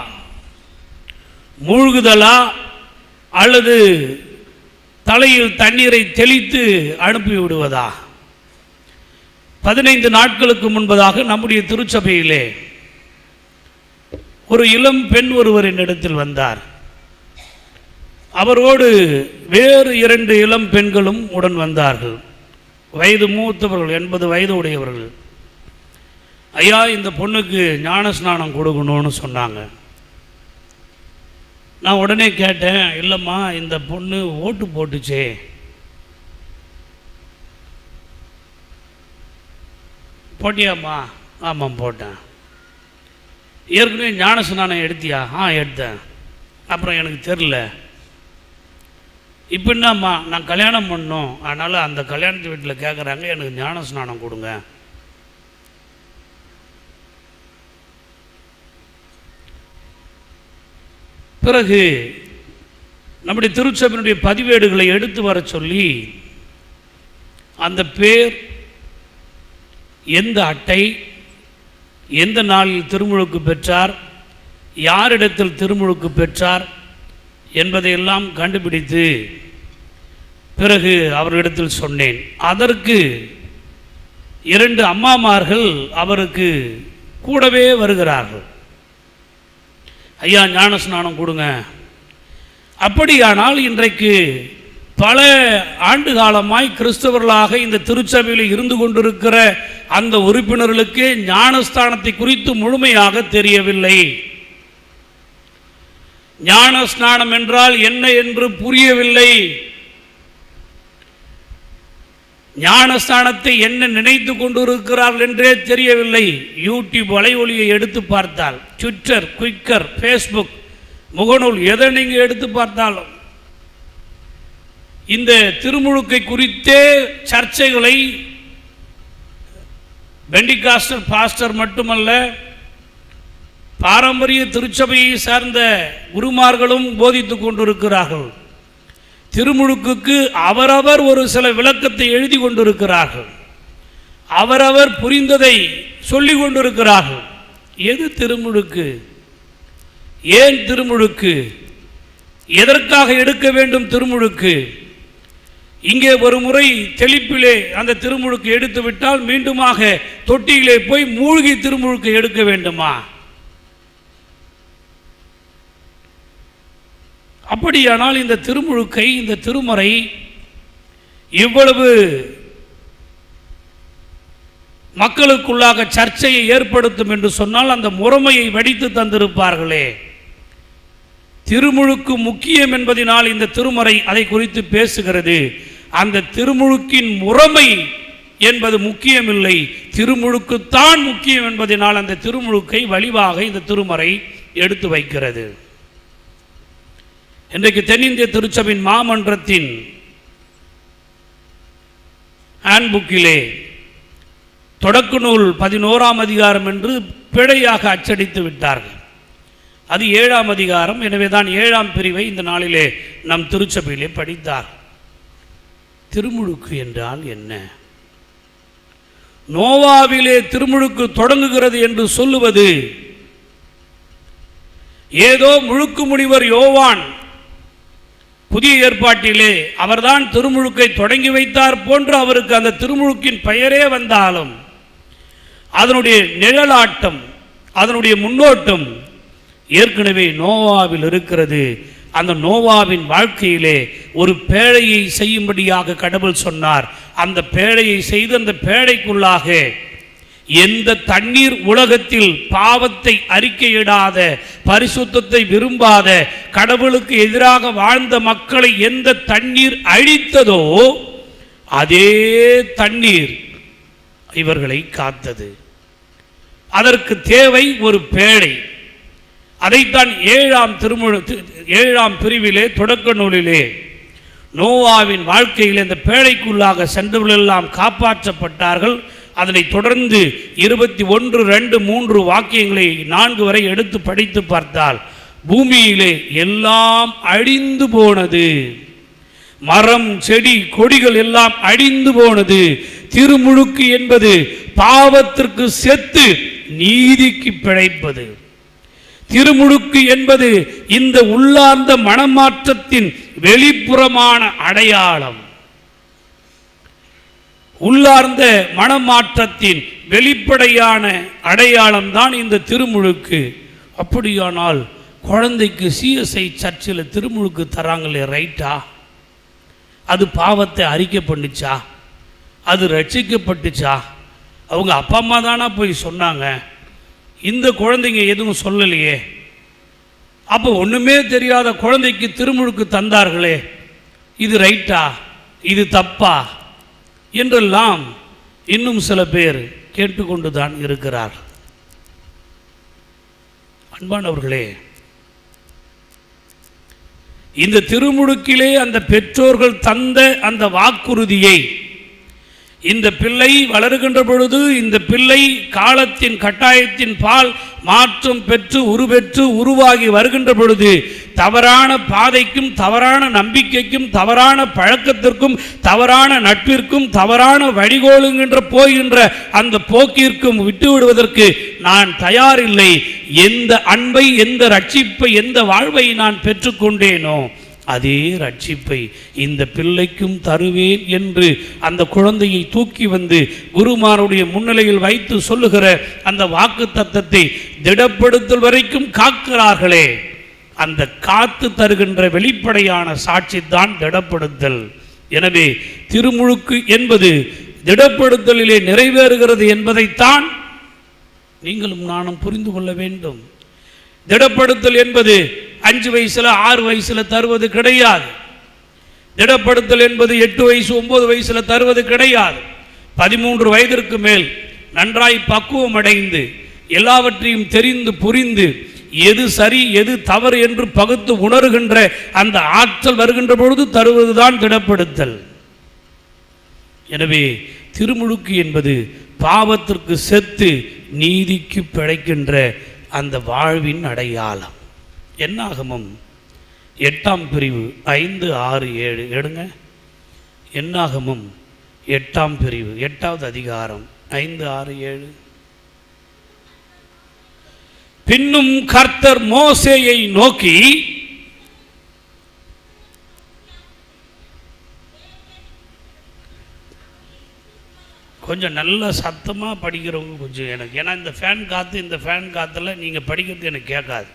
மூழ்குதலா, அல்லது தலையில் தண்ணீரை தெளித்து அனுப்பிவிடுவதா? 15 நாட்களுக்கு முன்பதாக நம்முடைய திருச்சபையிலே ஒரு இளம் பெண் ஒருவர் என்னிடத்தில் வந்தார். அவரோடு வேறு 2 இளம் பெண்களும் உடன் வந்தார்கள். வயது மூத்தவர்கள், 80 வயது உடையவர்கள். ஐயா, இந்த பொண்ணுக்கு ஞான ஸ்நானம் கொடுக்கணும்னு சொன்னாங்க. நான் உடனே கேட்டேன், இல்லைம்மா இந்த பொண்ணு ஓட்டு போட்டுச்சே, போட்டியாம்மா? ஆமாம் போட்டேன். ஏற்கனவே ஞான ஸ்நானம் எடுத்தியா? எடுத்தேன். அப்புறம் எனக்கு தெரில. இப்போ என்னம்மா, நான் கல்யாணம் பண்ணோம், அதனால் அந்த கல்யாணத்து வீட்டில் கேட்குறாங்க எனக்கு ஞான ஸ்நானம் கொடுங்க. பிறகு நம்முடைய திருச்சபையினுடைய பதிவேடுகளை எடுத்து வர சொல்லி அந்த பேர், எந்த அட்டை, எந்த நாளில் திருமுழுக்கு பெற்றார், யாரிடத்தில் திருமுழுக்கு பெற்றார் என்பதையெல்லாம் கண்டுபிடித்து பிறகு அவரிடத்தில் சொன்னேன். அதற்கு 2 அம்மாமார்கள் அவருக்கு கூடவே வருகிறார்கள். ஐயா ஞான ஸ்நானம் கொடுங்க. அப்படியானால் இன்றைக்கு பல ஆண்டு காலமாய் கிறிஸ்தவர்களாக இந்த திருச்சபையில் இருந்து கொண்டிருக்கிற அந்த ஞான ஸ்நானம் என்றால் என்ன என்று புரியவில்லை. ஞானஸ்தானத்தை என்ன நினைத்து கொண்டிருக்கிறார்கள் என்றே தெரியவில்லை. யூடியூப் வலைவொலியை எடுத்து பார்த்தால், ட்விட்டர், குயிக்கர், ஃபேஸ்புக், முகநூல் எதை நீங்கள் எடுத்து பார்த்தாலும் இந்த திருமுழுக்கை குறித்தே சர்ச்சைகளை பெண்டிகாஸ்டர் பாஸ்டர் மட்டுமல்ல, பாரம்பரிய திருச்சபையை சார்ந்த குருமார்களும் போதித்துக் கொண்டிருக்கிறார்கள். திருமுழுக்குக்கு அவரவர் ஒரு சில விளக்கத்தை எழுதி கொண்டிருக்கிறார்கள். அவரவர் புரிந்ததை சொல்லிக் கொண்டிருக்கிறார்கள். எது திருமுழுக்கு? ஏன் திருமுழுக்கு? எதற்காக எடுக்க வேண்டும் திருமுழுக்கு? இங்கே ஒரு முறை தெளிப்பிலே அந்த திருமுழுக்கு எடுத்து விட்டால் மீண்டுமாக தொட்டியிலே போய் மூழ்கி திருமுழுக்கு எடுக்க வேண்டுமா? அப்படியானால் இந்த திருமுழுக்கை, இந்த திருமறை இவ்வளவு மக்களுக்குள்ளாக சர்ச்சையை ஏற்படுத்தும் என்று சொன்னால் அந்த முறைமையை வடித்து தந்திருப்பார்களே. திருமுழுக்கு முக்கியம் என்பதனால் இந்த திருமறை அதை குறித்து பேசுகிறது. அந்த திருமுழுக்கின் முறைமை என்பது முக்கியமில்லை, திருமுழுக்குத்தான் முக்கியம் என்பதனால் அந்த திருமுழுக்கை வலிவாக இந்த திருமறை எடுத்து வைக்கிறது. இன்றைக்கு தென்னிந்திய திருச்சபையின் மாமன்றத்தின் ஹேண்ட்புக்கிலே தொடக்க நூல் 11ஆம் அதிகாரம் என்று பிழையாக அச்சடித்து விட்டார்கள். அது 7ஆம் அதிகாரம். எனவேதான் 7ஆம் பிரிவை இந்த நாளிலே நம் திருச்சபையிலே படித்தார். திருமுழுக்கு என்றால் என்ன? நோவாவிலே திருமுழுக்கு தொடங்குகிறது என்று சொல்லுவது ஏதோ முழுக்கு முனிவர் யோவான் புதிய ஏற்பாட்டிலே அவர்தான் திருமுழுக்கை தொடங்கி வைத்தார் போன்று அவருக்கு அந்த திருமுழுக்கின் பெயரே வந்தாலும் அதனுடைய நிழலாட்டம், அதனுடைய முன்னோட்டம் ஏற்கனவே நோவாவில் இருக்கிறது. அந்த நோவாவின் வாழ்க்கையிலே ஒரு பேழையை செய்யும்படியாக கடவுள் சொன்னார். அந்த பேழையை செய்து அந்த பேழைக்குள்ளாக எந்த தண்ணீர் உலகத்தில் பாவத்தை அறிக்கையிடாத, பரிசுத்தத்தை விரும்பாத, கடவுளுக்கு எதிராக வாழ்ந்த மக்களை எந்த தண்ணீர் அழித்ததோ அதே தண்ணீர் இவர்களை காத்தது. அதற்கு தேவை ஒரு பேழை. அதைத்தான் 7ஆம் பிரிவிலே தொடக்க நூலிலே நோவாவின் வாழ்க்கையில் இந்த பேழைக்குள்ளாக சென்றவர்களெல்லாம் காப்பாற்றப்பட்டார்கள். அதனை தொடர்ந்து 21, 2, 3 வாக்கியங்களை 4 வரை எடுத்து படித்து பார்த்தால் பூமியிலே எல்லாம் அழிந்து போனது. மரம், செடி, கொடிகள் எல்லாம் அழிந்து போனது. திருமுழுக்கு என்பது பாவத்திற்கு செத்து நீதிக்கு பிழைப்பது. திருமுழுக்கு என்பது இந்த உள்ளார்ந்த மனமாற்றத்தின் வெளிப்புறமான அடையாளம். உள்ளார்ந்த மனமாற்றத்தின் வெளிப்படையான அடையாளம் தான் இந்த திருமுழுக்கு. அப்படியானால் குழந்தைக்கு சிஎஸ்ஐ சர்ச்சில் திருமுழுக்கு தராங்களே, ரைட்டா? அது பாவத்தை அறிக்கை பண்ணுச்சா? அது ரட்சிக்கப்பட்டுச்சா? அவங்க அப்பா அம்மா தானா போய் சொன்னாங்க? இந்த குழந்தைங்க எதுவும் சொல்லலையே. அப்போ ஒன்றுமே தெரியாத குழந்தைக்கு திருமுழுக்கு தந்தார்களே, இது ரைட்டா, இது தப்பா என்றெல்லாம் இன்னும் சில பேர் கேட்டுக்கொண்டு தான் இருக்கிறார். அன்பானவர்களே, இந்த திருமுழுக்கிலே அந்த பெற்றோர்கள் தந்த அந்த வாக்குறுதியை இந்த பிள்ளை வளருகின்ற பொழுது, இந்த பிள்ளை காலத்தின் கட்டாயத்தின் பால் மாற்றம் பெற்று உருவாகி வருகின்ற பொழுது தவறான பாதைக்கும், தவறான நம்பிக்கைக்கும், தவறான பழக்கத்திற்கும், தவறான நட்பிற்கும், தவறான வழிகோலுகின்ற போகின்ற அந்த போக்கிற்கும் விட்டு விடுவதற்கு நான் தயாரில்லை. எந்த அன்பை, எந்த ரட்சிப்பை, எந்த வாழ்வை நான் பெற்றுக்கொண்டேனோ அதே ரட்சிப்பை இந்த பிள்ளைக்கும் தருவேன் என்று அந்த குழந்தையை தூக்கி வந்து குருமாருடைய முன்னிலையில் வைத்து சொல்லுகிற அந்த வாக்கு தத்தத்தை திடப்படுத்தல் வரைக்கும் காக்கிறார்களே, அந்த காத்து தருகின்ற வெளிப்படையான சாட்சி தான் திடப்படுத்தல். எனவே திருமுழுக்கு என்பது திடப்படுத்தலிலே நிறைவேறுகிறது என்பதைத்தான் நீங்களும் நானும் புரிந்து கொள்ள வேண்டும். திடப்படுத்தல் என்பது 5 வயசுல 6 வயசுல தருவது கிடையாது. திடப்படுத்தல் என்பது 8 வயசு 9 வயசுல தருவது கிடையாது. 13 வயதிற்கு மேல் நன்றாய் பக்குவம் அடைந்து எல்லாவற்றையும் தெரிந்து புரிந்து எது சரி எது தவறு என்று பகுத்து உணர்கின்ற அந்த ஆற்றல் வருகின்ற பொழுது தருவதுதான் திடப்படுத்தல். எனவே திருமுழுக்கு என்பது பாவத்திற்கு செத்து நீதிக்கு பிழைக்கின்ற அந்த வாழ்வின் அடையாளம். என்னாகமம் 8ஆம் பிரிவு 5, 6, 7 எடுங்க. என்னாகமம் 8ஆம் பிரிவு 8வது அதிகாரம் 5, 6, 7. பின்னும் கர்த்தர் மோசேயை நோக்கி, கொஞ்சம் நல்ல சத்தமாக படிக்கிறவங்க கொஞ்சம் எனக்கு, ஏன்னா இந்த ஃபேன் காற்றுல நீங்கள் படிக்கிறது எனக்கு கேட்காது.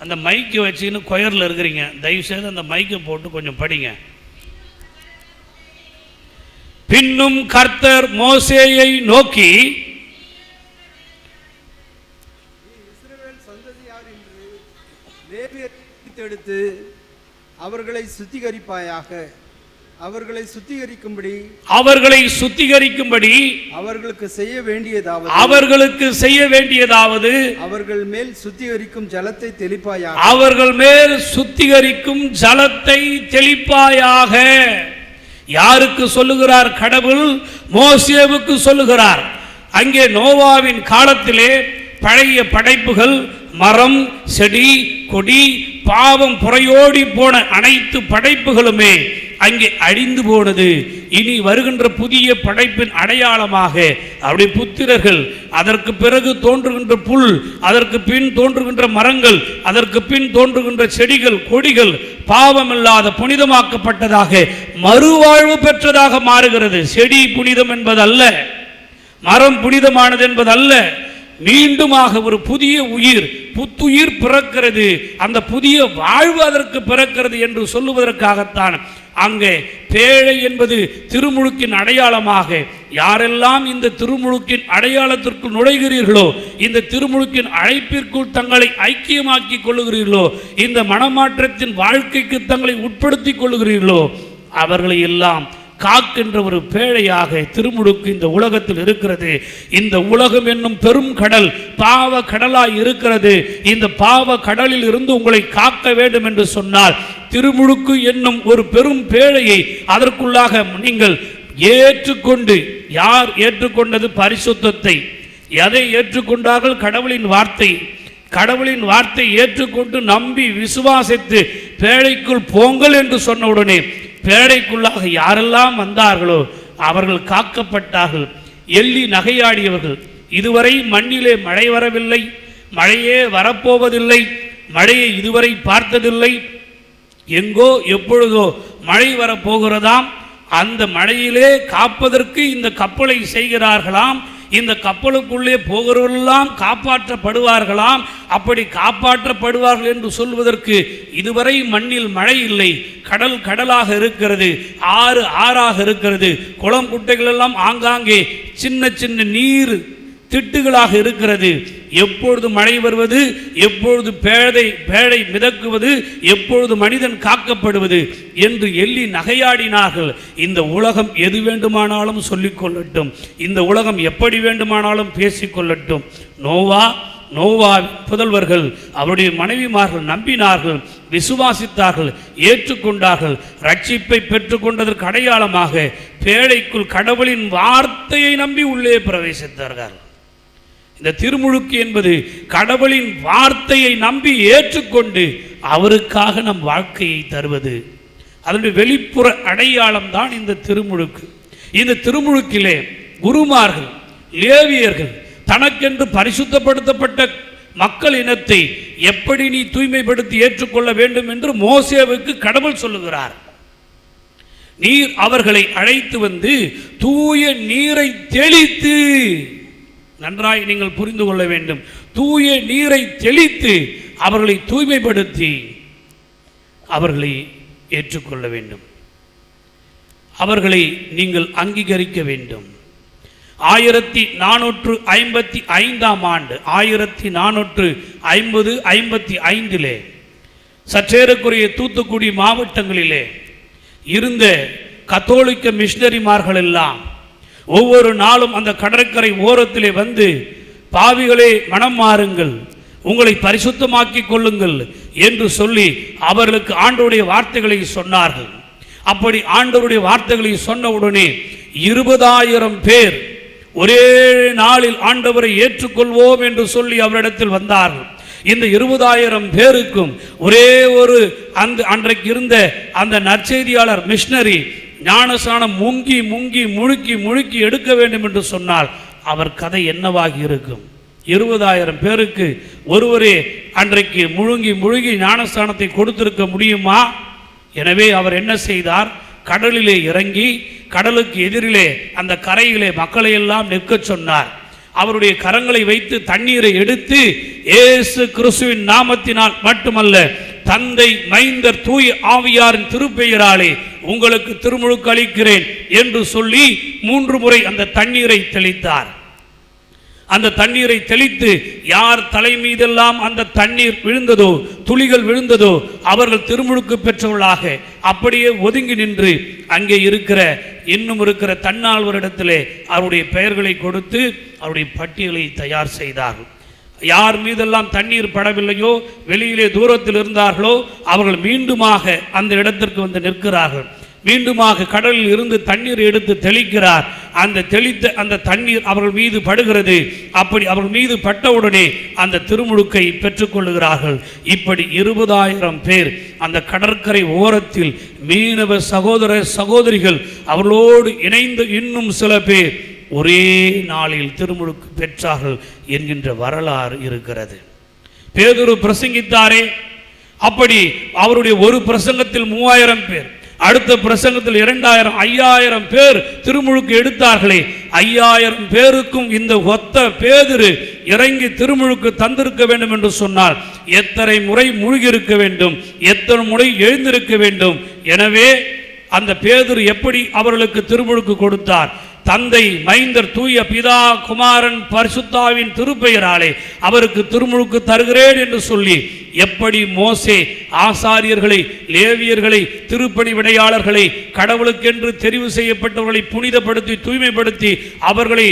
அந்த மைக்கை வச்சுக்கின்னு கொயரில் இருக்கிறீங்க, தயவுசெய்து அந்த மைக்கை போட்டு கொஞ்சம் படிங்க. பின்னும் கர்த்தர் மோசேயை நோக்கி, இஸ்ரவேல் சந்ததியார் என்று லேவியரை எடுத்து அவர்களை சுத்திகரிப்பாயாக. அவர்களை சுத்திகரிக்கும்படி அவர்களுக்கு செய்ய வேண்டியதாவது அவர்கள் மேல் சுத்திகரிக்கும் ஜலத்தை தெளிப்பாயாக. யாருக்கு சொல்லுகிறார் கடவுள்? மோசேவுக்கு சொல்லுகிறார். அங்கே நோவாவின் காலத்திலே பழைய படைப்புகள், மரம், செடி, கொடி, பாவம் புறையோடி போன அனைத்து படைப்புகளுமே அங்கே அழிந்து போனது. இனி வருகின்ற புதிய படைப்பின் அடையாளமாக அவருடைய புத்திரர்கள், அதற்கு பிறகு தோன்றுகின்ற புல், அதற்கு பின் தோன்றுகின்ற மரங்கள், அதற்கு பின் தோன்றுகின்ற செடிகள், கொடிகள் பாவமில்லாத புனிதமாக்கப்பட்டதாக மறுவாழ்வு பெற்றதாக மாறுகிறது. செடி புனிதம் என்பதல்ல, மரம் புனிதமானது என்பதல்ல, மீண்டுமாக ஒரு புதிய உயிர், புத்துயிர் பிறக்கிறது. அந்த புதிய வாழ்வு அதற்கு பிறக்கிறது என்று சொல்லுவதற்காகத்தான் அங்கே பேழை என்பது திருமுழுக்கின் அடையாளமாக, யாரெல்லாம் இந்த திருமுழுக்கின் அடையாளத்திற்குள் நுழைகிறீர்களோ, இந்த திருமுழுக்கின் அழைப்பிற்குள் தங்களை ஐக்கியமாக்கி கொள்ளுகிறீர்களோ, இந்த மனமாற்றத்தின் வாழ்க்கைக்கு தங்களை உட்படுத்தி கொள்ளுகிறீர்களோ, அவர்களை எல்லாம் காக்கின்ற ஒரு பேழையாக திருமுழுக்கு இந்த உலகத்தில் இருக்கிறது. இந்த உலகம் என்னும் பெரும் கடல் பாவ கடலாய் இருக்கிறது. இந்த பாவ கடலில் இருந்து உங்களை காக்க வேண்டும் என்று சொன்னால் திருமுழுக்கு என்னும் ஒரு பெரும் பேழையை அதற்குள்ளாக நீங்கள் ஏற்றுக்கொண்டு, யார் ஏற்றுக்கொண்டது? பரிசுத்தத்தை. எதை ஏற்றுக்கொண்டார்கள்? கடவுளின் வார்த்தை ஏற்றுக்கொண்டு நம்பி விசுவாசித்து பேழைக்குள் போங்கள் என்று சொன்ன உடனே பேழைக்குள்ளாக யாரெல்லாம் வந்தார்களோ அவர்கள் காக்கப்பட்டார்கள். எள்ளி நகையாடியவர்கள், இதுவரை மண்ணிலே மழை வரவில்லை, மழையே வரப்போவதில்லை, மழையை இதுவரை பார்த்ததில்லை, எங்கோ எப்பொழுதோ மழை வரப்போகிறதாம், அந்த மழையிலே காப்பதற்கு இந்த கப்பலை செய்கிறார்களாம், இந்த கப்பலுக்குள்ளே போகிறவர்களெல்லாம் காப்பாற்றப்படுவார்களாம். அப்படி காப்பாற்றப்படுவார்கள் என்று சொல்வதற்கு இதுவரை மண்ணில் மழை இல்லை, கடல் கடலாக இருக்கிறது, ஆறு ஆறாக இருக்கிறது, குளம் குட்டைகள் எல்லாம் ஆங்காங்கே சின்ன சின்ன நீர் திட்டுகளாக இருக்கிறது. எப்பொழுது மழை வருவது, எப்பொழுது பேழை மிதக்குவது, எப்பொழுது மனிதன் காக்கப்படுவது என்று எள்ளி நகையாடினார்கள். இந்த உலகம் எது வேண்டுமானாலும் சொல்லிக்கொள்ளட்டும், இந்த உலகம் எப்படி வேண்டுமானாலும் பேசிக்கொள்ளட்டும். நோவா புதல்வர்கள், அவருடைய மனைவிமார்கள் நம்பினார்கள், விசுவாசித்தார்கள், ஏற்றுக்கொண்டார்கள். ரட்சிப்பை பெற்றுக்கொண்டதற்கு அடையாளமாக பேழைக்குள் கடவுளின் வார்த்தையை நம்பி உள்ளே பிரவேசித்தார்கள். இந்த திருமுழுக்கு என்பது கடவுளின் வார்த்தையை நம்பி ஏற்றுக்கொண்டு அவருக்காக நம் வாழ்க்கையை தருவது. அதனுடைய வெளிப்புற அடையாளம் தான் இந்த திருமுழுக்கு. இந்த திருமுழுக்கிலே குருமார்கள், லேவியர்கள் தனக்கென்று பரிசுத்தப்படுத்தப்பட்ட மக்கள் இனத்தை எப்படி நீ தூய்மைப்படுத்தி ஏற்றுக்கொள்ள வேண்டும் என்று மோசேவுக்கு கடவுள் சொல்லுகிறார். நீர் அவர்களை அழைத்து வந்து தூய நீரை தெளித்து, நன்றாய் நீங்கள் புரிந்து கொள்ள வேண்டும், தூய நீரை தெளித்து அவர்களை தூய்மைப்படுத்தி அவர்களை ஏற்றுக்கொள்ள வேண்டும், அவர்களை நீங்கள் அங்கீகரிக்க வேண்டும். 1455ஆம் ஆண்டு 1455 சற்றேறக்குரிய தூத்துக்குடி மாவட்டங்களிலே இருந்த கத்தோலிக்க மிஷனரிமார்கள் எல்லாம் ஒவ்வொரு நாளும் அந்த கடற்கரை ஓரத்திலே வந்து, பாவிகளே மனம் மாறுங்கள், உங்களை பரிசுத்தமாக்கிக் கொள்ளுங்கள் என்று சொல்லி அவர்களுக்கு ஆண்டவருடைய வார்த்தைகளை சொன்னார்கள். அப்படி ஆண்டவருடைய வார்த்தைகளை சொன்ன உடனே 20,000 பேர் ஒரே நாளில் ஆண்டவரை ஏற்றுக்கொள்வோம் என்று சொல்லி அவரிடத்தில் வந்தார்கள். இந்த 20,000 பேருக்கும் ஒரே ஒரு அன்றைக்கு இருந்த அந்த நற்செய்தியாளர் மிஷனரி ஞானசானம் முங்கி முங்கி முழுக்கி முழுக்கி எடுக்க வேண்டும் என்று சொன்னால் அவர் கதை என்னவாகி இருக்கும்? 20,000 பேருக்கு ஒருவரே அன்றைக்கு முழுங்கி முழுகி ஞானஸ்தானத்தை கொடுத்திருக்க முடியுமா? எனவே அவர் என்ன செய்தார்? கடலிலே இறங்கி கடலுக்கு எதிரிலே அந்த கரையிலே மக்களை எல்லாம் நிற்க சொன்னார். அவருடைய கரங்களை வைத்து தண்ணீரை எடுத்து, இயேசு கிறிஸ்துவின் நாமத்தினால் மட்டுமல்ல, தந்தை மைந்தர் தூய ஆவியாரின் திருப்பெயராலே உங்களுக்கு திருமுழுக்கு அளிக்கிறேன் என்று சொல்லி 3 முறை அந்த தண்ணீரை தெளித்தார். அந்த தண்ணீரை தெளித்து யார் தலை மீதெல்லாம் அந்த தண்ணீர் விழுந்ததோ, துளிகள் விழுந்ததோ, அவர்கள் திருமுழுக்கு பெற்றவர்களாக அப்படியே ஒதுங்கி நின்று அங்கே இன்னும் இருக்கிற தன்னால்வரிடத்திலே அவருடைய பெயர்களை கொடுத்து அவருடைய பட்டியலை தயார் செய்தார்கள். யார் மீதெல்லாம் தண்ணீர் படவில்லையோ, வெளியிலே தூரத்தில் இருந்தார்களோ, அவர்கள் மீண்டுமாக அந்த இடத்திற்கு வந்து நிற்கிறார்கள். மீண்டுமாக கடலில் இருந்து தண்ணீர் எடுத்து தெளிக்கிறார். அந்த தெளித்த அந்த தண்ணீர் அவர்கள் மீது படுகிறது. அப்படி அவர்கள் மீது பட்டவுடனே அந்த திருமுழுக்கை பெற்றுக்கொள்ளுகிறார்கள். இப்படி 20,000 பேர் அந்த கடற்கரை ஓரத்தில் மீனவ சகோதர சகோதரிகள் அவர்களோடு இணைந்து இன்னும் சில பேர் ஒரே நாளில் திருமுழுக்கு பெற்றார்கள் என்கின்ற வரலாறு இருக்கிறது. பேதுரு பிரசங்கித்தாரே, அப்படி அவருடைய ஒரு பிரசங்கத்தில் 3,000 பேர், அடுத்த பிரசங்கத்தில் 2,000, 5,000 பேர் திருமுழுக்கு எடுத்தார்களே. 5,000 பேருக்கும் இந்த ஒத்த பேதுரு இறங்கி திருமுழுக்கு தந்திருக்க வேண்டும் என்று சொன்னால் எத்தனை முறை மூழ்கி இருக்க வேண்டும், எத்தனை முறை எழுந்திருக்க வேண்டும். எனவே அந்த பேதுரு எப்படி அவர்களுக்கு திருமுழுக்கு கொடுத்தார்? தந்தை மைந்தர் தூய பிதா குமாரன் பரிசுத்தாவின் திருப்பெயராலே அவருக்கு திருமுழுக்கு தருகிறேன் என்று சொல்லி, எப்படி மோசே ஆசாரியர்களை, லேவியர்களை, திருப்பணி விடையாளர்களை, கடவுளுக்கென்று தெரிவு செய்யப்பட்டவர்களை புனிதப்படுத்தி தூய்மைப்படுத்தி அவர்களை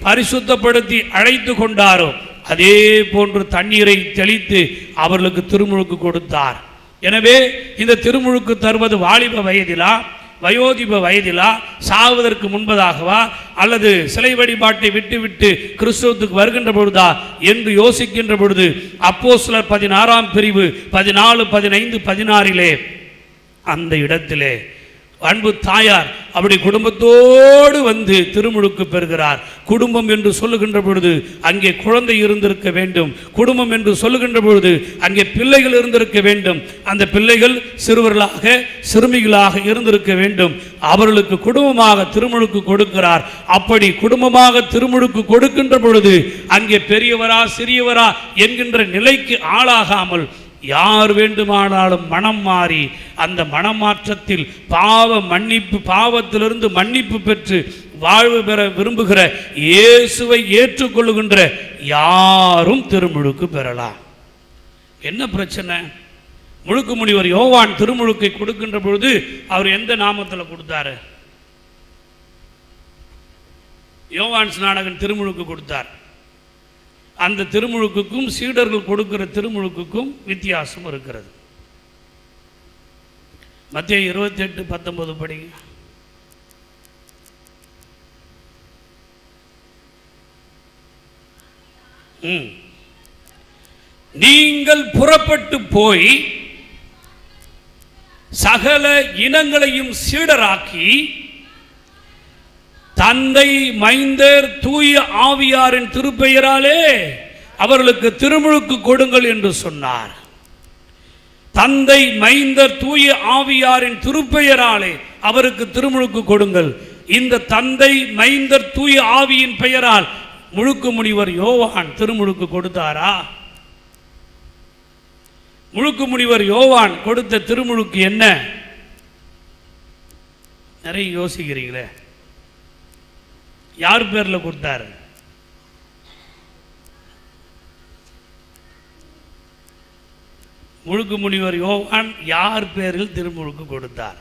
பரிசுத்தப்படுத்தி அழைத்து கொண்டாரோ, அதே போன்று தண்ணீரை தெளித்து அவர்களுக்கு திருமுழுக்கு கொடுத்தார். எனவே இந்த திருமுழுக்கு தருவது வாலிப வயதிலா, வயோதிப வயதிலா, சாவதற்கு முன்பதாகவா, அல்லது சிலை வழிபாட்டை விட்டுவிட்டு கிறிஸ்துவுக்கு வருகின்ற பொழுதா என்று யோசிக்கின்ற பொழுது அப்போஸ்தலர் 16ஆம் பிரிவு 14, 15, 16 அந்த இடத்திலே அன்பு தாயார் அப்படி குடும்பத்தோடு வந்து திருமுழுக்கு பெறுகிறார். குடும்பம் என்று சொல்லுகின்ற பொழுது அங்கே குழந்தை இருந்திருக்க வேண்டும். குடும்பம் என்று சொல்லுகின்ற பொழுது அங்கே பிள்ளைகள் இருந்திருக்க வேண்டும். அந்த பிள்ளைகள் சிறுவர்களாக சிறுமிகளாக இருந்திருக்க வேண்டும். அவர்களுக்கு குடும்பமாக திருமுழுக்கு கொடுக்கிறார். அப்படி குடும்பமாக திருமுழுக்கு கொடுக்கின்ற பொழுது அங்கே பெரியவரா சிறியவரா என்கின்ற நிலைக்கு ஆளாகாமல் யார் வேண்டுமானாலும் மனம் மாறி அந்த மனமாற்றத்தில் பாவத்திலிருந்து மன்னிப்பு பெற்று வாழ்வு பெற விரும்புகிற இயேசுவை ஏற்றுக்கொள்ளுகின்ற யாரும் திருமுழுக்கு பெறலாம். என்ன பிரச்சனை? முழுக்கு முனிவர் யோவான் திருமுழுக்கை கொடுக்கின்ற பொழுது அவர் எந்த நாமத்தில் கொடுத்தாரு? யோவான் ஸ்நானகன் திருமுழுக்கு கொடுத்தார். அந்த திருமுழுக்குக்கும் சீடர்கள் கொடுக்கிற திருமுழுக்குக்கும் வித்தியாசம் இருக்கிறது. மத்தேயு 28:19 படிங்க. நீங்கள் புறப்பட்டு போய் சகல இனங்களையும் சீடராக்கி தந்தை மைந்தர் தூய ஆவியாரின் திருப்பெயராலே அவர்களுக்கு திருமுழுக்கு கொடுங்கள் என்று சொன்னார். தந்தை மைந்தர் தூய ஆவியாரின் திருப்பெயராலே அவருக்கு திருமுழுக்கு கொடுங்கள். இந்த தந்தை மைந்தர் தூய ஆவியின் பெயரால் முழுக்கு முனிவர் யோவான் திருமுழுக்கு கொடுத்தாரா? முழுக்கு முனிவர் யோவான் கொடுத்த திருமுழுக்கு என்ன? நிறைய யோசிக்கிறீங்களே. யார் பேரில் கொடுத்தாரு? முழுக்கு முனிவர் யோவான் யார் பேரில் திருமுழுக்கு கொடுத்தார்?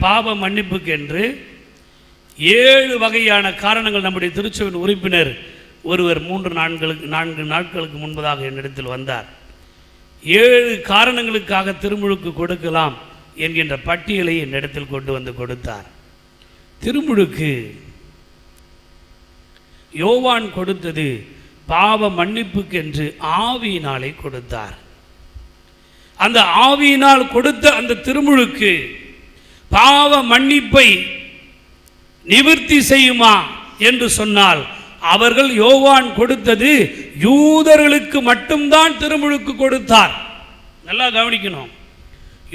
பாவ மன்னிப்புக்கென்று 7 வகையான காரணங்கள் நம்முடைய திருச்சபையின் உறுப்பினர் ஒருவர் 4 நாட்களுக்கு முன்பதாக என்னிடத்தில் வந்தார். 7 காரணங்களுக்காக திருமுழுக்கு கொடுக்கலாம் என்கின்ற பட்டியலை என்னிடத்தில் கொண்டு வந்து கொடுத்தார். திருமுழுக்கு யோவான் கொடுத்தது பாவ மன்னிப்புக்கென்று ஆவியினாலே கொடுத்தார். அந்த ஆவியினால் கொடுத்த அந்த திருமுழுக்கு பாவ மன்னிப்பை நிவர்த்தி செய்யுமா என்று சொன்னால், அவர்கள் யோவான் கொடுத்தது யூதர்களுக்கு மட்டும்தான் திருமுழுக்கு கொடுத்தார். நல்லா கவனிக்கணும்.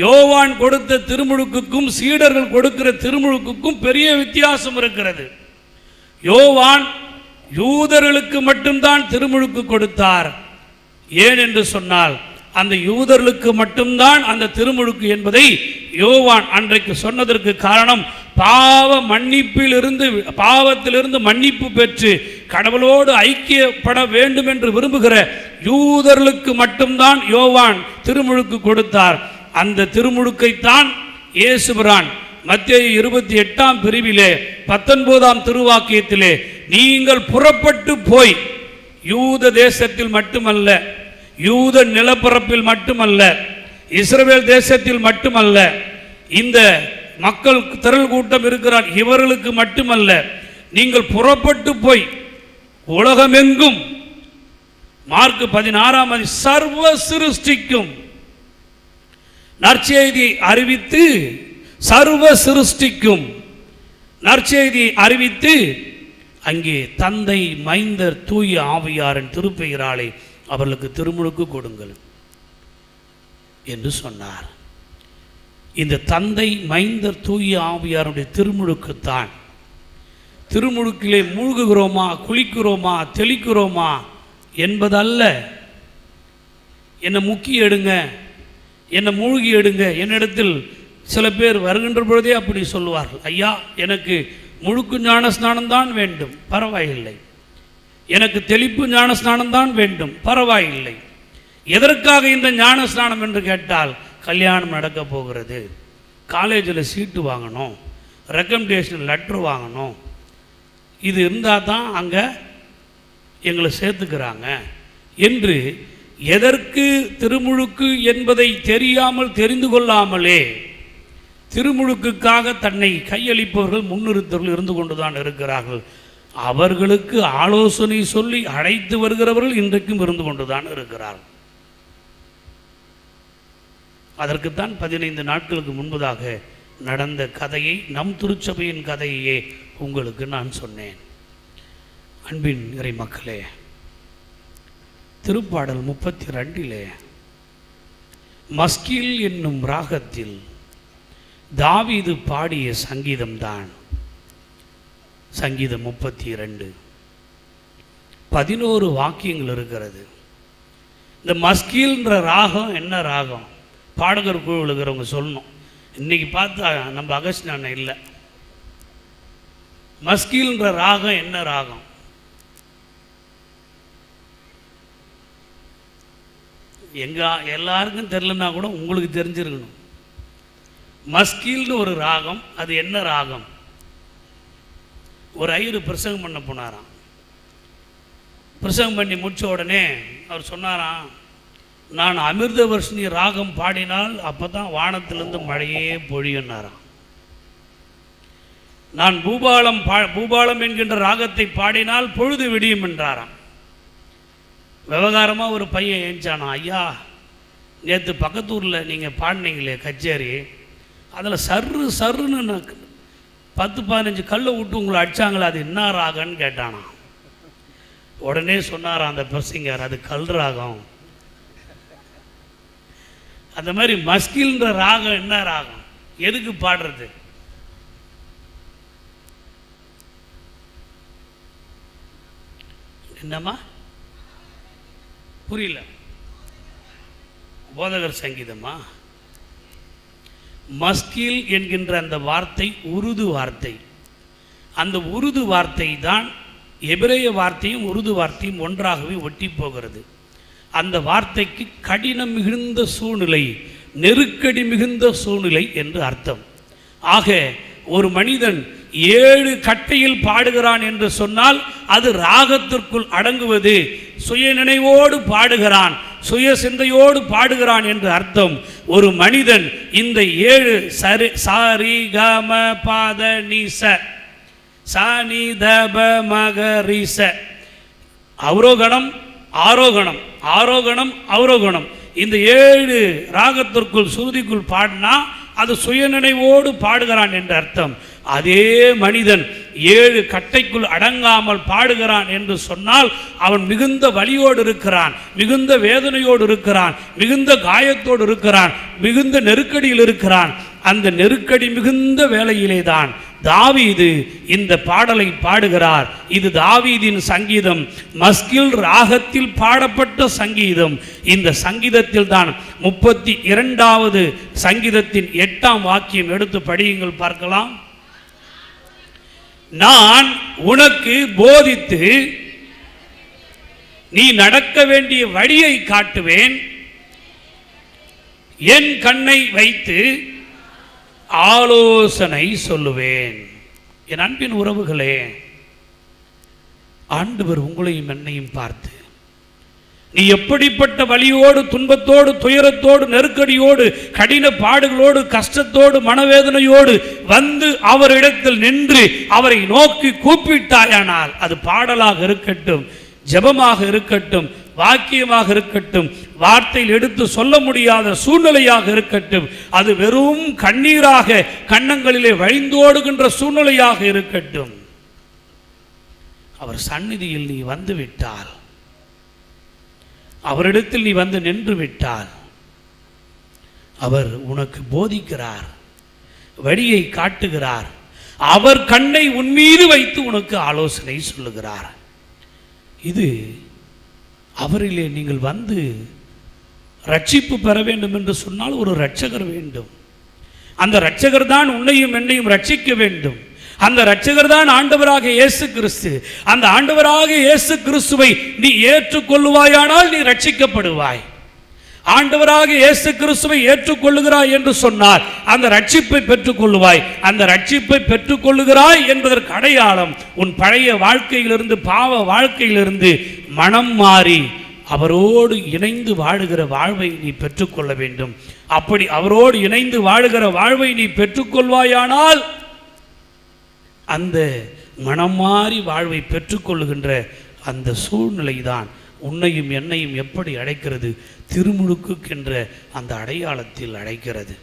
யோவான் கொடுத்த திருமுழுக்குக்கும் சீடர்கள் கொடுக்கிற திருமுழுக்குக்கும் பெரிய வித்தியாசம் இருக்கிறது. யோவான் யூதர்களுக்கு மட்டும்தான் திருமுழுக்கு கொடுத்தார். ஏன் என்று சொன்னால், அந்த யூதர்களுக்கு மட்டும்தான் அந்த திருமுழுக்கு என்பதை யோவான் அன்றைக்கு சொன்னதற்கு காரணம், பாவத்திலிருந்து மன்னிப்பு பெற்று கடவுளோடு ஐக்கியப்பட வேண்டும் என்று விரும்புகிற யூதர்களுக்கு மட்டும்தான் யோவான் திருமுழுக்கு கொடுத்தார். அந்த திருமுழுக்கைத்தான் இயேசுபிரான் மத்தேயு 28ஆம் பிரிவிலே 19ஆம் திருவாக்கியத்திலே, நீங்கள் புறப்பட்டு போய் யூத தேசத்தில் மட்டுமல்ல, யூத நிலப்பரப்பில் மட்டுமல்ல, இஸ்ரவேல் தேசத்தில் மட்டுமல்ல, இந்த மக்கள் திரள் கூட்டம் இருக்கிறார் இவர்களுக்கு மட்டுமல்ல, நீங்கள் புறப்பட்டு போய் உலகமெங்கும், மார்க் 16ஆம் சர்வ சிருஷ்டிக்கும் நற்செய்தி அறிவித்து, சர்வ சிருஷ்டிக்கும் நற்செய்தி அறிவித்து, அங்கே தந்தை மைந்தர் தூய ஆவியாரின் திருப்பெயராலே அவர்களுக்கு திருமுழுக்கு கொடுங்கள் என்று சொன்னார். இந்த தந்தை மைந்தர் தூய ஆவியாருடைய திருமுழுக்குத்தான். திருமுழுக்கிலே மூழ்குகிறோமா, குளிக்கிறோமா, தெளிக்கிறோமா என்பதல்ல. என்னை முக்கி எடுங்க, என்னை மூழ்கி எடுங்க. என்னிடத்தில் சில பேர் வருகின்ற பொழுதே அப்படி சொல்லுவார்கள், ஐயா எனக்கு முழுக்கு ஞான ஸ்நானம்தான் வேண்டும், பரவாயில்லை. எனக்கு தெளிப்பு ஞான ஸ்நானம்தான் வேண்டும், பரவாயில்லை. எதற்காக இந்த ஞான ஸ்நானம் என்று கேட்டால், கல்யாணம் நடக்க போகிறது, காலேஜில் சீட்டு வாங்கணும், ரெக்கமெண்டேஷன் லெட்ரு வாங்கணும், இது இருந்தால் தான் அங்கே எங்களை சேர்த்துக்கிறாங்க என்று எதற்கு திருமுழுக்கு என்பதை தெரியாமல் தெரிந்து கொள்ளாமலே திருமுழுக்குக்காக தன்னை கையளிப்பவர்கள் முன்னிறுத்தவர்கள் இருந்து கொண்டுதான் இருக்கிறார்கள். அவர்களுக்கு ஆலோசனை சொல்லி அழைத்து வருகிறவர்கள் இன்றைக்கும் இருந்து கொண்டுதான் இருக்கிறார்கள். அதற்குத்தான் 15 நாட்களுக்கு முன்பதாக நடந்த கதையை, நம் திருச்சபையின் கதையே உங்களுக்கு நான் சொன்னேன். அன்பின் இறை மக்களே, திருப்பாடல் 32 மஸ்கில் என்னும் ராகத்தில் தாவீது பாடிய சங்கீதம்தான் சங்கீதம் 32. 11 வாக்கியங்கள் இருக்கிறது. இந்த மஸ்கில்ன்ற ராகம் என்ன ராகம்? பாடகர் குழுவில் இருக்கிறவங்க சொல்லணும். இன்னைக்கு பார்த்தா நம்ம அகஸ்டின் அண்ணன் இல்லை. மஸ்கில்ன்ற ராகம் என்ன ராகம்? எல்லாருக்கும் தெரியலன்னா கூட உங்களுக்கு தெரிஞ்சிருக்கணும். மஸ்கில்னு ஒரு ராகம். அது என்ன ராகம்? ஒரு ஐயர் பிரசங்கம் பண்ண போனாராம். பிரசங்கம் பண்ணி முடித்த உடனே அவர் சொன்னாராம், நான் அமிர்த வர்ஷினி ராகம் பாடினால் அப்போ தான் வானத்திலிருந்து மழையே பொழியுன்னாராம். நான் பூபாலம் என்கின்ற ராகத்தை பாடினால் பொழுது விடியும் என்றாராம். விவகாரமாக ஒரு பையன் ஏஞ்சானா, ஐயா நேற்று பக்கத்தூரில் நீங்கள் பாடினீங்களே கச்சேரி, அதில் சர்ருன்னு 10-15 கல்லை விட்டு உங்களை அடித்தாங்களே, அது என்ன ராகம்னு கேட்டானா. உடனே சொன்னாராம் அந்த பிரசிங்கர், அது கல் ராகம். அந்த மாதிரி மஸ்கில்ன்ற ராகம் என்ன ராகம்? எதுக்கு பாடுறது? என்னம்மா புரியல? போதகர் சங்கீதமா? மஸ்கில் என்கின்ற அந்த வார்த்தை உருது வார்த்தை. அந்த உருது வார்த்தை தான் எபிரேய வார்த்தையும் உருது வார்த்தையும் ஒன்றாகவே ஒட்டி போகிறது. அந்த வார்த்தைக்கு கடினம் மிகுந்த சூழ்நிலை, நெருக்கடி மிகுந்த சூழ்நிலை என்று அர்த்தம். ஆக ஒரு மனிதன் 7 கட்டையில் பாடுகிறான் என்று சொன்னால் அது ராகத்திற்குள் அடங்குவது. சுய நினைவோடு பாடுகிறான், சுய சிந்தையோடு பாடுகிறான் என்று அர்த்தம். ஒரு மனிதன் இந்த 7 சாரி கம பாத நீச சானி தப மகரிச, அவரோகணம் ஆரோகணம், ஆரோகணம் அவரோகணம், இந்த 7 ராகத்திற்குள் சுருதிக்குள் பாடினா அது சுயநினைவோடு பாடுகிறான் என்று அர்த்தம். அதே மனிதன் 7 கட்டைக்குள் அடங்காமல் பாடுகிறான் என்று சொன்னால் அவன் மிகுந்த வலியோடு இருக்கிறான், மிகுந்த வேதனையோடு இருக்கிறான், மிகுந்த காயத்தோடு இருக்கிறான், மிகுந்த நெருக்கடியில் இருக்கிறான். அந்த நெருக்கடி மிகுந்த வேளையிலே தான் தாவீது இந்த பாடலை பாடுகிறார். இது தாவீதின் சங்கீதம், மஸ்கில் ராகத்தில் பாடப்பட்ட சங்கீதம். இந்த சங்கீதத்தில் தான் 32வது சங்கீதத்தின் 8ஆம் வாக்கியம் எடுத்து படியுங்கள் பார்க்கலாம். நான் உனக்கு போதித்து நீ நடக்க வேண்டிய வழியை காட்டுவேன், என் கண்ணை வைத்து ஆலோசனை சொல்லுவேன். என் அன்பின் உறவுகளே, ஆண்டவர் உங்களையும் என்னையும் பார்த்து நீ எப்படிப்பட்ட வலியோடு, துன்பத்தோடு, துயரத்தோடு, நெருக்கடியோடு, கடின பாடுகளோடு, கஷ்டத்தோடு, மனவேதனையோடு வந்து அவரிடத்தில் நின்று அவரை நோக்கி கூப்பிட்டாயானால் அது பாடலாக இருக்கட்டும், ஜெபமாக இருக்கட்டும், வாக்கியமாக இருக்கட்டும், வார்த்தையில் எடுத்து சொல்ல முடியாத சூழ்நிலையாக இருக்கட்டும், அது வெறும் கண்ணீராக கன்னங்களிலே வழிந்தோடுகின்ற சூழ்நிலையாக இருக்கட்டும், அவர் சந்நிதியில் நீ வந்து விட்டால், அவரிடத்தில் நீ வந்து நின்று விட்டால், அவர் உனக்கு போதிக்கிறார், வழியை காட்டுகிறார், அவர் கண்ணை உன் மீது வைத்து உனக்கு ஆலோசனை சொல்லுகிறார். இது அவரிலே நீங்கள் வந்து ரட்சிப்பு பெற வேண்டும் என்று சொன்னால் ஒரு இரட்சகர் வேண்டும். அந்த இரட்சகர் தான் உன்னையும் என்னையும் ரட்சிக்க வேண்டும். அந்த இரட்சகர் தான் ஆண்டவராக இயேசு கிறிஸ்து. அந்த ஆண்டவராக இயேசு கிறிஸ்துவை நீ ஏற்றுக்கொள்வாயானால் நீ ரட்சிக்கப்படுவாய். ஆண்டவராக இயேசு கிறிஸ்துவை ஏற்றுக்கொள்ளுகிறாய் என்று சொன்னார் அந்த ரட்சிப்பை பெற்றுக்கொள்ளுவாய். அந்த ரட்சிப்பை பெற்றுக்கொள்ளுகிறாய் என்பதற்கு அடையாளம் உன் பழைய வாழ்க்கையிலிருந்து, பாவ வாழ்க்கையிலிருந்து மனம் மாறி அவரோடு இணைந்து வாழுகிற வாழ்வை நீ பெற்றுக்கொள்ள வேண்டும். அப்படி அவரோடு இணைந்து வாழுகிற வாழ்வை நீ பெற்றுக்கொள்வாயானால் அந்த மனம் மாறி வாழ்வை பெற்றுக்கொள்ளுகின்ற அந்த சூழ்நிலை தான் உன்னையும் என்னையும் எப்படி அழைக்கிறது? திருமுழுக்குக்கின்ற அந்த அடையாளத்தில் அழைக்கிறது.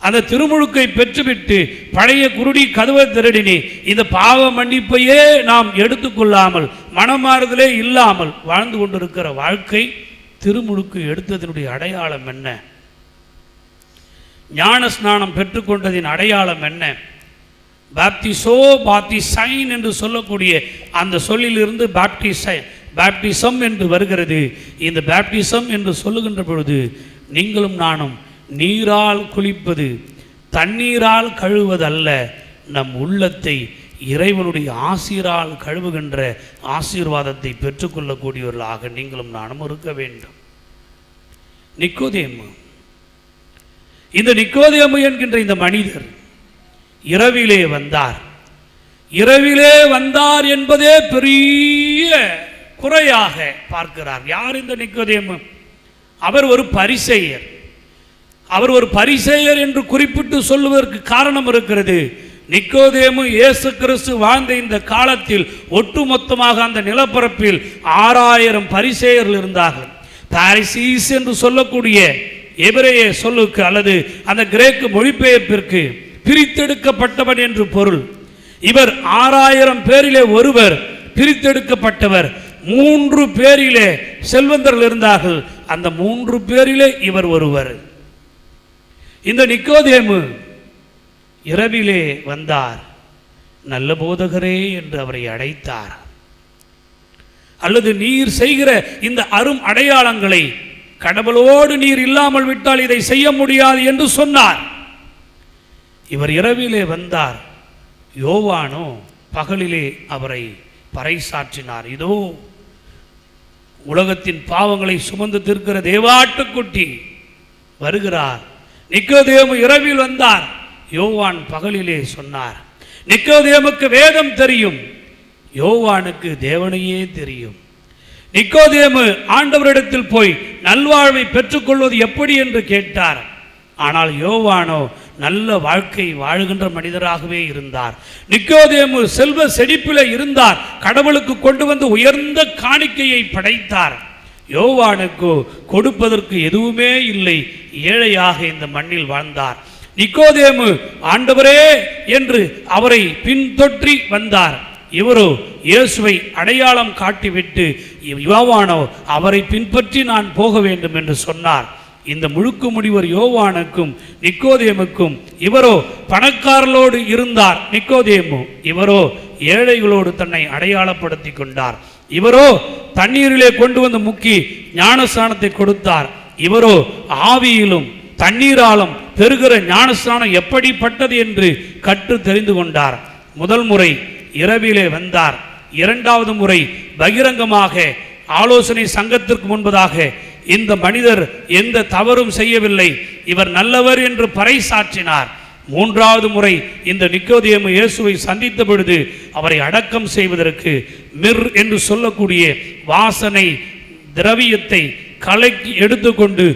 அந்த திருமுழுக்கை பெற்றுவிட்டு பழைய குருடி கதவை திரடினி இந்த பாவ மன்னிப்பையே நாம் எடுத்துக்கொள்ளாமல், மனமாறுதலே இல்லாமல் வாழ்ந்து கொண்டிருக்கிற வாழ்க்கை திருமுழுக்கு எடுத்ததனுடைய அடையாளம் என்ன? ஞான ஸ்நானம் பெற்றுக்கொண்டதின் அடையாளம் என்ன? பாப்டிசோ பாப்டிசைன் என்று சொல்லக்கூடிய அந்த சொல்லிலிருந்து பாப்டிசம் என்று வருகிறது. இந்த பாப்டிசம் என்று சொல்லுகின்ற பொழுது நீங்களும் நானும் நீரால் குளிப்பது, தண்ணீரால் கழுவதல்ல, நம் உள்ளத்தை இறைவனுடைய ஆசீரால் கழுவுகின்ற ஆசீர்வாதத்தை பெற்றுக்கொள்ளக்கூடியவர்களாக நீங்களும் நானும் இருக்க வேண்டும். நிக்கோதேமு, இந்த நிக்கோதேமு என்கின்ற இந்த மனிதர் இரவிலே வந்தார். இரவிலே வந்தார் என்பதே பெரிய குறையாக பார்க்கிறார். யார் இந்த நிக்கோதேமு? அவர் ஒரு பரிசேயர். அவர் ஒரு பரிசேயர் என்று குறிப்பிட்டு சொல்லுவதற்கு காரணம் இருக்கிறது. நிக்கோதேமு இயேசு கிறிஸ்து வாழ்ந்த இந்த காலத்தில் ஒட்டுமொத்தமாக அந்த நிலப்பரப்பில் 6000 பரிசேயர்கள் இருந்தார்கள். பாரிசீஸ் என்று சொல்லக்கூடிய எபிரேய சொல்லுக்கு அல்லது அந்த கிரேக்கு மொழிபெயர்ப்பிற்கு பிரித்தெடுக்கப்பட்டவன் என்று பொருள். இவர் 6000 பேரிலே ஒருவர், பிரித்தெடுக்கப்பட்டவர். 3 பேரிலே செல்வந்தர்கள் இருந்தார்கள். அந்த 3 பேரிலே இவர் ஒருவர். இந்த நிக்கோதேமு இரவிலே வந்தார். நல்ல போதகரே என்று அவரை அழைத்தார். அல்லது நீர் செய்கிற இந்த அரும் அடையாளங்களை கடவுளோடு நீர் இல்லாமல் விட்டால் இதை செய்ய முடியாது என்று சொன்னார். இவர் இரவிலே வந்தார், யோவானோ பகலிலே அவரை பறைசாற்றினார். இதோ உலகத்தின் பாவங்களை சுமந்து தீர்க்கிற தேவாட்டுக்குட்டி வருகிறார். நிக்கோதேமு இரவில் வந்தார், யோவான் பகலிலே சொன்னார். நிக்கோதேமுக்கு வேதம் தெரியும், யோவானுக்கு தேவனையே தெரியும். நிக்கோதேமு ஆண்டவரிடத்தில் போய் நல்வாழ்வை பெற்றுக்கொள்வது எப்படி என்று கேட்டார். ஆனால் யோவானோ நல்ல வாழ்க்கை வாழுகின்ற மனிதராகவே இருந்தார். நிக்கோதேமு செல்வ செழிப்பில் இருந்தார், கடவுளுக்கு கொண்டு வந்து உயர்ந்த காணிக்கையை படைத்தார். யோவானுக்கு கொடுப்பதற்கு எதுவுமே இல்லை, ஏழையாக இந்த மண்ணில் வாழ்ந்தார். நிக்கோதேமு ஆண்டவரே என்று அவரை பின்தொற்றி வந்தார். இவரோ இயேசுவை அடையாளம் காட்டிவிட்டு யோவானோ அவரை பின்பற்றி நான் போக வேண்டும் என்று சொன்னார். இந்த முழுக்கு முடிவர் யோவானுக்கும் நிக்கோதேமுக்கும், இவரோ பணக்காரர்களோடு இருந்தார் நிக்கோதேமு, இவரோ ஏழைகளோடு தன்னை அடையாளப்படுத்தி கொண்டார். இவரோ தண்ணீரிலே கொண்டு வந்து முக்கி ஞானஸ்நானத்தை கொடுத்தார். இவரோ ஆவியிலும் தண்ணீராலும் பெறுகிற ஞானஸ்நானம் எப்படிப்பட்டது என்று கற்று தெரிந்து கொண்டார். முதல் முறை இரவிலே வந்தார், இரண்டாவது முறை பகிரங்கமாக ஆலோசனை சங்கத்திற்கு முன்பதாக இந்த மனிதர் எந்த தவறும் செய்யவில்லை, இவர் நல்லவர் என்று பறைசாற்றினார். மூன்றாவது முறை இந்த நிக்கோதேமு இயேசுவை சந்தித்த பொழுது அவரை அடக்கம் செய்வதற்கு மிர் என்று சொல்லக்கூடிய வாசனை திரவியத்தை கலக்கி எடுத்துக்கொண்டு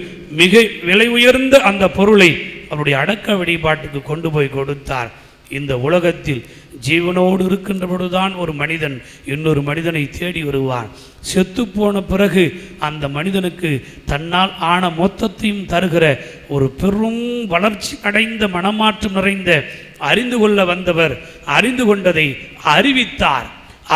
மிக விலை உயர்ந்த அந்த பொருளை அவருடைய அடக்க வழிபாட்டுக்கு கொண்டு போய் கொடுத்தார். இந்த உலகத்தில் ஜீவனோடு இருக்கின்ற பொழுதுதான் ஒரு மனிதன் இன்னொரு மனிதனை தேடி வருவான். செத்து போன பிறகு அந்த மனிதனுக்கு தன்னால் ஆன மொத்தத்தையும் தருகிற ஒரு பெரும் வளர்ச்சி அடைந்த மனமாற்றம் நிறைந்த அறிந்து கொள்ள வந்தவர் அறிந்து கொண்டதை அறிவித்தார்.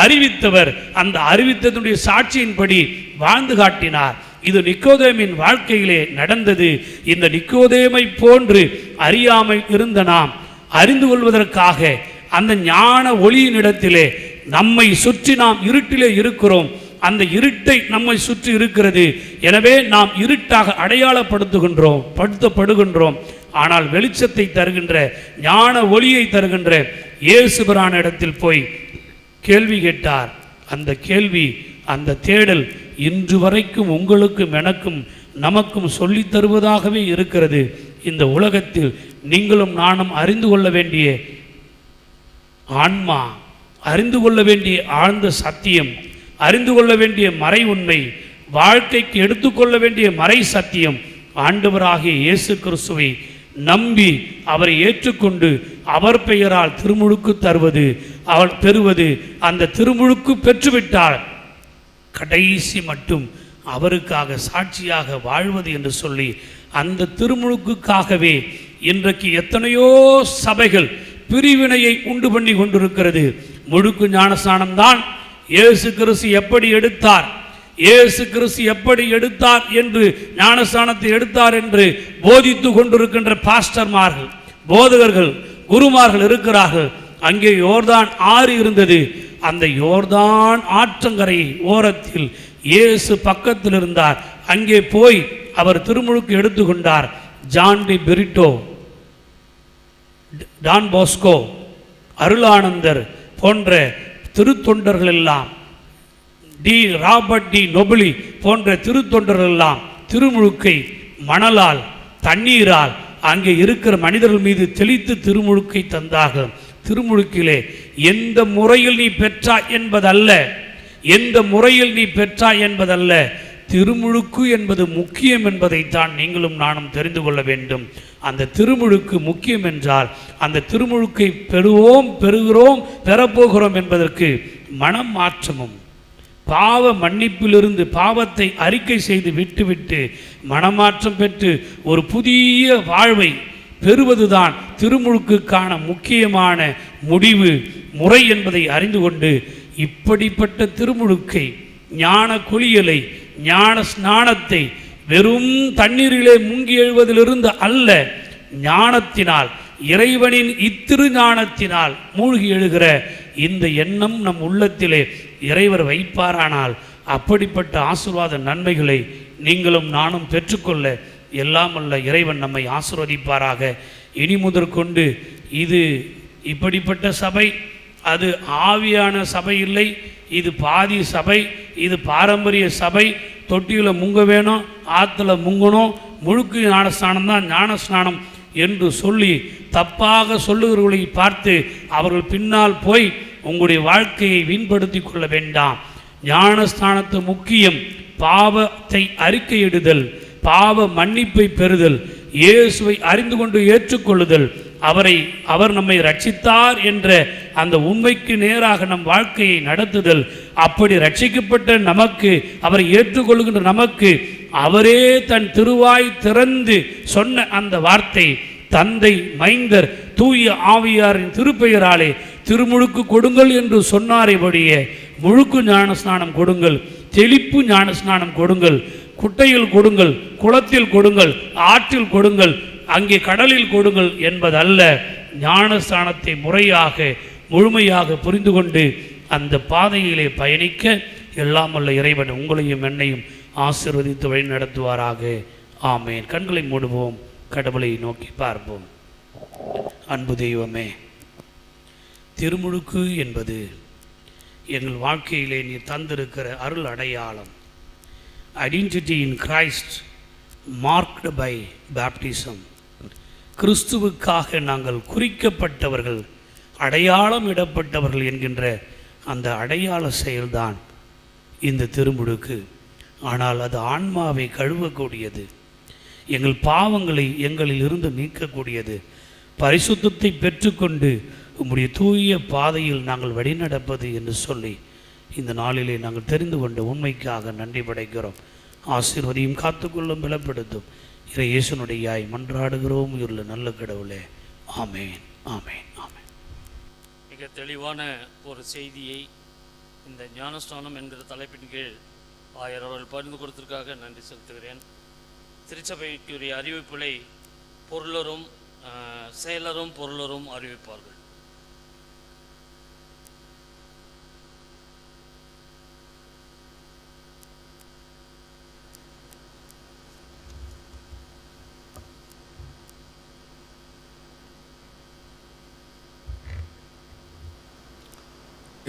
அறிவித்தவர் அந்த அறிவித்ததுடைய சாட்சியின்படி வாழ்ந்து காட்டினார். இது நிக்கோதேமின் வாழ்க்கையிலே நடந்தது. இந்த நிக்கோதேமை போன்று அறியாமை இருந்த நாம் அறிந்து கொள்வதற்காக அந்த ஞான ஒளியினிடத்திலே நம்மை சுற்றி நாம் இருட்டிலே இருக்கிறோம். அந்த இருட்டை நம்மை சுற்றி இருக்கிறது. எனவே நாம் இருட்டாக அடையாளப்படுத்துகின்றோம். ஆனால் வெளிச்சத்தை தருகின்ற ஞான ஒளியை தருகின்ற இயேசு பிரான் இடத்தில் போய் கேள்வி கேட்டார். அந்த கேள்வி, அந்த தேடல் இன்று வரைக்கும் உங்களுக்கும் எனக்கும் நமக்கும் சொல்லித் தருவதாகவே இருக்கிறது. இந்த உலகத்தில் நீங்களும் நானும் அறிந்து கொள்ள வேண்டிய ஆன்மா, அறிந்து கொள்ள வேண்டிய ஆழ்ந்த சத்தியம், அறிந்து கொள்ள வேண்டிய மறை உண்மை, வாழ்க்கைக்கு எடுத்துக்கொள்ள வேண்டிய மறை சத்தியம் ஆண்டவராகிய இயேசு கிறிஸ்துவை நம்பி அவரை ஏற்றுக்கொண்டு அவர் பெயரால் திருமுழுக்கு தருவது, அவள் பெறுவது, அந்த திருமுழுக்கு பெற்றுவிட்டால் கடைசி மட்டும் அவருக்காக சாட்சியாக வாழ்வது என்று சொல்லி அந்த திருமுழுக்குக்காகவே இன்றைக்கு எத்தனையோ சபைகள் பிரிவினையை உண்டு பண்ணி கொண்டிருக்கிறது. முழுக்கு ஞானஸ்நானம்தான் இயேசு கிறிஸ்து எப்படி எடுத்தார், இயேசு கிறிஸ்து எப்படி எடுத்தார் என்று ஞானஸ்நானத்தை எடுத்தார் என்று போதித்து கொண்டிருக்கின்ற பாஸ்டர்மார்கள், போதகர்கள், குருமார்கள் இருக்கிறார்கள். அங்கே யோர்தான் ஆறு இருந்தது. அந்த யோர்தான் ஆற்றங்கரை ஓரத்தில் இயேசு பக்கத்தில் இருந்தார். அங்கே போய் அவர் திருமுழுக்கு எடுத்துக்கொண்டார். John de Britto, Don Bosco, Arulanandar போன்ற திருத்தொண்டர்கள் எல்லாம், டி ராபர்ட் டி நொபிலி போன்ற திருத்தொண்டர்கள் எல்லாம் திருமுழுக்கை மணலால் தண்ணீரால் அங்கே இருக்கிற மனிதர்கள் மீது தெளித்து திருமுழுக்கை தந்தார்கள். திருமுழுக்கிலே எந்த முறையில் நீ பெற்றாய் என்பதல்ல, எந்த முறையில் நீ பெற்றாய் என்பதல்ல, திருமுழுக்கு என்பது முக்கியம் என்பதைத்தான் நீங்களும் நானும் தெரிந்து கொள்ள வேண்டும். அந்த திருமுழுக்கு முக்கியம் என்றால் அந்த திருமுழுக்கை பெறுகிறோம் பெறப்போகிறோம் என்பதற்கு மனம் மாற்றமும் பாவ மன்னிப்பிலிருந்து பாவத்தை அறிக்கை செய்து விட்டுவிட்டு மனமாற்றம் பெற்று ஒரு புதிய வாழ்வை பெறுவதுதான் திருமுழுக்குக்கான முக்கியமான முடிவு முறை என்பதை அறிந்து கொண்டு இப்படிப்பட்ட திருமுழுக்கை, ஞான குளியலை, ஞான ஸ்நானத்தை வெறும் தண்ணீரிலே முங்கி எழுவதிலிருந்து அல்ல, ஞானத்தினால், இறைவனின் இத்திரு ஞானத்தினால் மூழ்கி எழுகிற இந்த எண்ணம் நம் உள்ளத்திலே இறைவர் வைப்பாரானால் அப்படிப்பட்ட ஆசீர்வாத நன்மைகளை நீங்களும் நானும் பெற்றுக்கொள்ள எல்லாம் அல்ல இறைவன் நம்மை ஆசீர்வதிப்பாராக. இனி முதற்கொண்டு இது இப்படிப்பட்ட சபை, அது ஆவியான சபை இல்லை, இது பாதி சபை, இது பாரம்பரிய சபை, தொட்டியில் முங்க வேணும், ஆற்றுல முங்கணும், முழுக்கு ஞானஸ்நானம் தான் ஞானஸ்நானம் என்று சொல்லி தப்பாக சொல்லுகிறவர்களை பார்த்து அவர்கள் பின்னால் போய் உங்களுடைய வாழ்க்கையை வீண்படுத்தி கொள்ள வேண்டாம். ஞானஸ்நானத்து முக்கியம் பாவத்தை அறிக்கையிடுதல், பாவ மன்னிப்பை பெறுதல், இயேசுவை அறிந்து கொண்டு ஏற்றுக்கொள்ளுதல், அவர் நம்மை ரட்சித்தார் என்ற அந்த உண்மைக்கு நேராக நம் வாழ்க்கையை நடத்துதல். அப்படி ரட்சிக்கப்பட்ட நமக்கு, அவரை ஏற்றுக்கொள்கின்ற நமக்கு அவரே தன் திருவாய் திறந்து சொன்ன அந்த வார்த்தை, தந்தை மைந்தர் தூய ஆவியாரின் திருப்பெயராலே திருமுழுக்கு கொடுங்கள் என்று சொன்னாரைபடியே முழுக்கு ஞானஸ்நானம் கொடுங்கள், தெளிப்பு ஞானஸ்நானம் கொடுங்கள், குட்டையில் கொடுங்கள், குளத்தில் கொடுங்கள், ஆற்றில் கொடுங்கள், அங்கே கடலில் கொடுங்கள் என்பதல்ல. ஞானஸ்தானத்தை முறையாக முழுமையாக புரிந்து கொண்டு அந்த பாதையிலே பயணிக்க எல்லாம் வல்ல இறைவன் உங்களையும் என்னையும் ஆசீர்வதித்து வழி நடத்துவாராக. ஆமேன். கண்களை மூடுவோம், கடவுளை நோக்கி பார்ப்போம். அன்பு தெய்வமே, திருமுழுக்கு என்பது எங்கள் வாழ்க்கையிலே நீ தந்திருக்கிற அருள் அடையாளம். Identity in Christ marked by baptism. கிறிஸ்துவுக்காக நாங்கள் குறிக்கப்பட்டவர்கள், அடையாளம் இடப்பட்டவர்கள் என்கின்ற அந்த அடையாள செயல்தான் இந்த திருமுழுக்கு. ஆனால் அது ஆன்மாவை கழுவக்கூடியது, எங்கள் பாவங்களை எங்களில் இருந்து நீக்கக்கூடியது, பரிசுத்தத்தை பெற்றுக்கொண்டு உம்முடைய தூய பாதையில் நாங்கள் வழிநடப்பது என்று சொல்லி இந்த நாளிலே நாங்கள் தெரிந்து கொண்ட உண்மைக்காக நன்றி படைக்கிறோம். ஆசீர்வதியும் காத்துக்கொள்ளும் பலப்படுத்தும் இறை இயேசுனுடையாய் மன்றாடுகிறோம் உள்ள நல்ல கடவுளே. ஆமேன், ஆமேன், ஆமேன். மிக தெளிவான ஒரு செய்தியை இந்த ஞானஸ்நானம் என்கிற தலைப்பின் கீழ் ஆயர் அவர்கள் பகிர்ந்து கொடுத்ததற்காக நன்றி செலுத்துகிறேன். திருச்சபைக்குரிய அறிவிப்புகளை பொருளரும் செயலரும் பொருளரும் அறிவிப்பார்கள்.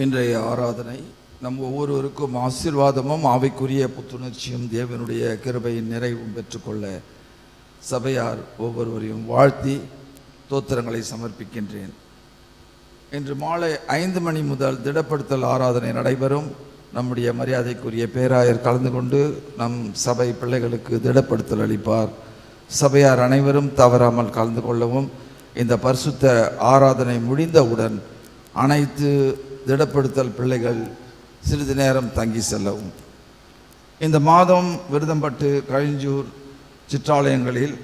இன்றைய ஆராதனை நம் ஒவ்வொருவருக்கும் ஆசீர்வாதமும் ஆவிக்குரிய புத்துணர்ச்சியும் தேவனுடைய கிருபையின் நிறைவும் பெற்றுக்கொள்ள சபையார் ஒவ்வொருவரையும் வாழ்த்தி தோத்திரங்களை சமர்ப்பிக்கின்றேன். இன்று மாலை 5 மணி முதல் திடப்படுத்தல் ஆராதனை நடைபெறும். நம்முடைய மரியாதைக்குரிய பேராயர் கலந்து கொண்டு நம் சபை பிள்ளைகளுக்கு திடப்படுத்தல் அளிப்பார். சபையார் அனைவரும் தவறாமல் கலந்து கொள்ளவும். இந்த பரிசுத்த ஆராதனை முடிந்தவுடன் அனைத்து திடப்படுத்தல் பிள்ளைகள் சிறிது நேரம் தங்கி செல்லவும். இந்த மாதம் விருதம்பட்டு, கழிஞ்சூர் சிற்றாலயங்களில்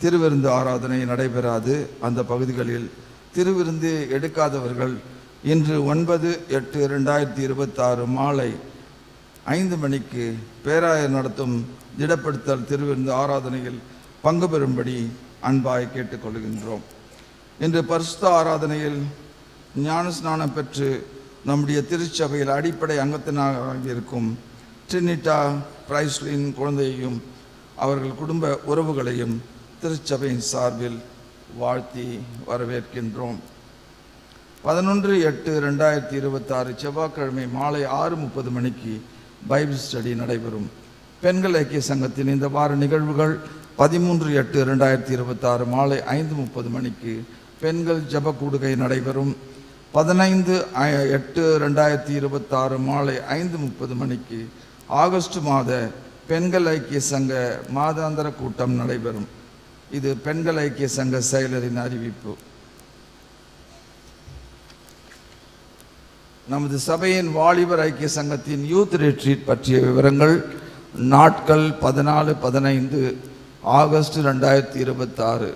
திருவிருந்து ஆராதனை நடைபெறாது. அந்த பகுதிகளில் திருவிருந்து எடுக்காதவர்கள் இன்று 9/8/2026 மாலை 5 மணிக்கு பேராயர் நடத்தும் திடப்படுத்தல் திருவிருந்து ஆராதனையில் பங்கு பெறும்படி அன்பாய் கேட்டுக்கொள்கின்றோம். இன்று பரிசுத்த ஆராதனையில் ஞானஸ்நானம் பெற்று நம்முடைய திருச்சபையில் அடிப்படை அங்கத்தினராக இருக்கும் ட்ரினிட்டா பிரைஸ்லின் குழந்தையையும் அவர்கள் குடும்ப உறவுகளையும் திருச்சபையின் சார்பில் வாழ்த்தி வரவேற்கின்றோம். 11/8/2026 செவ்வாய்க்கிழமை மாலை 6:30 மணிக்கு பைபிள் ஸ்டடி நடைபெறும். பெண்கள் ஐக்கிய சங்கத்தின் இந்த வார நிகழ்வுகள் 13/8/2026 மாலை 5:30 மணிக்கு பெண்கள் ஜப கூடுகை நடைபெறும். 15/8/2026 மாலை 5:30 மணிக்கு ஆகஸ்ட் மாத பெண்கள் ஐக்கிய சங்க மாதாந்திர கூட்டம் நடைபெறும். இது பெண்கள் ஐக்கிய சங்க செயலரின் அறிவிப்பு. நமது சபையின் வாலிபர் ஐக்கிய சங்கத்தின் யூத் ரிட்ரீட் பற்றிய விவரங்கள். நாட்கள் 14-15 ஆகஸ்ட் 2026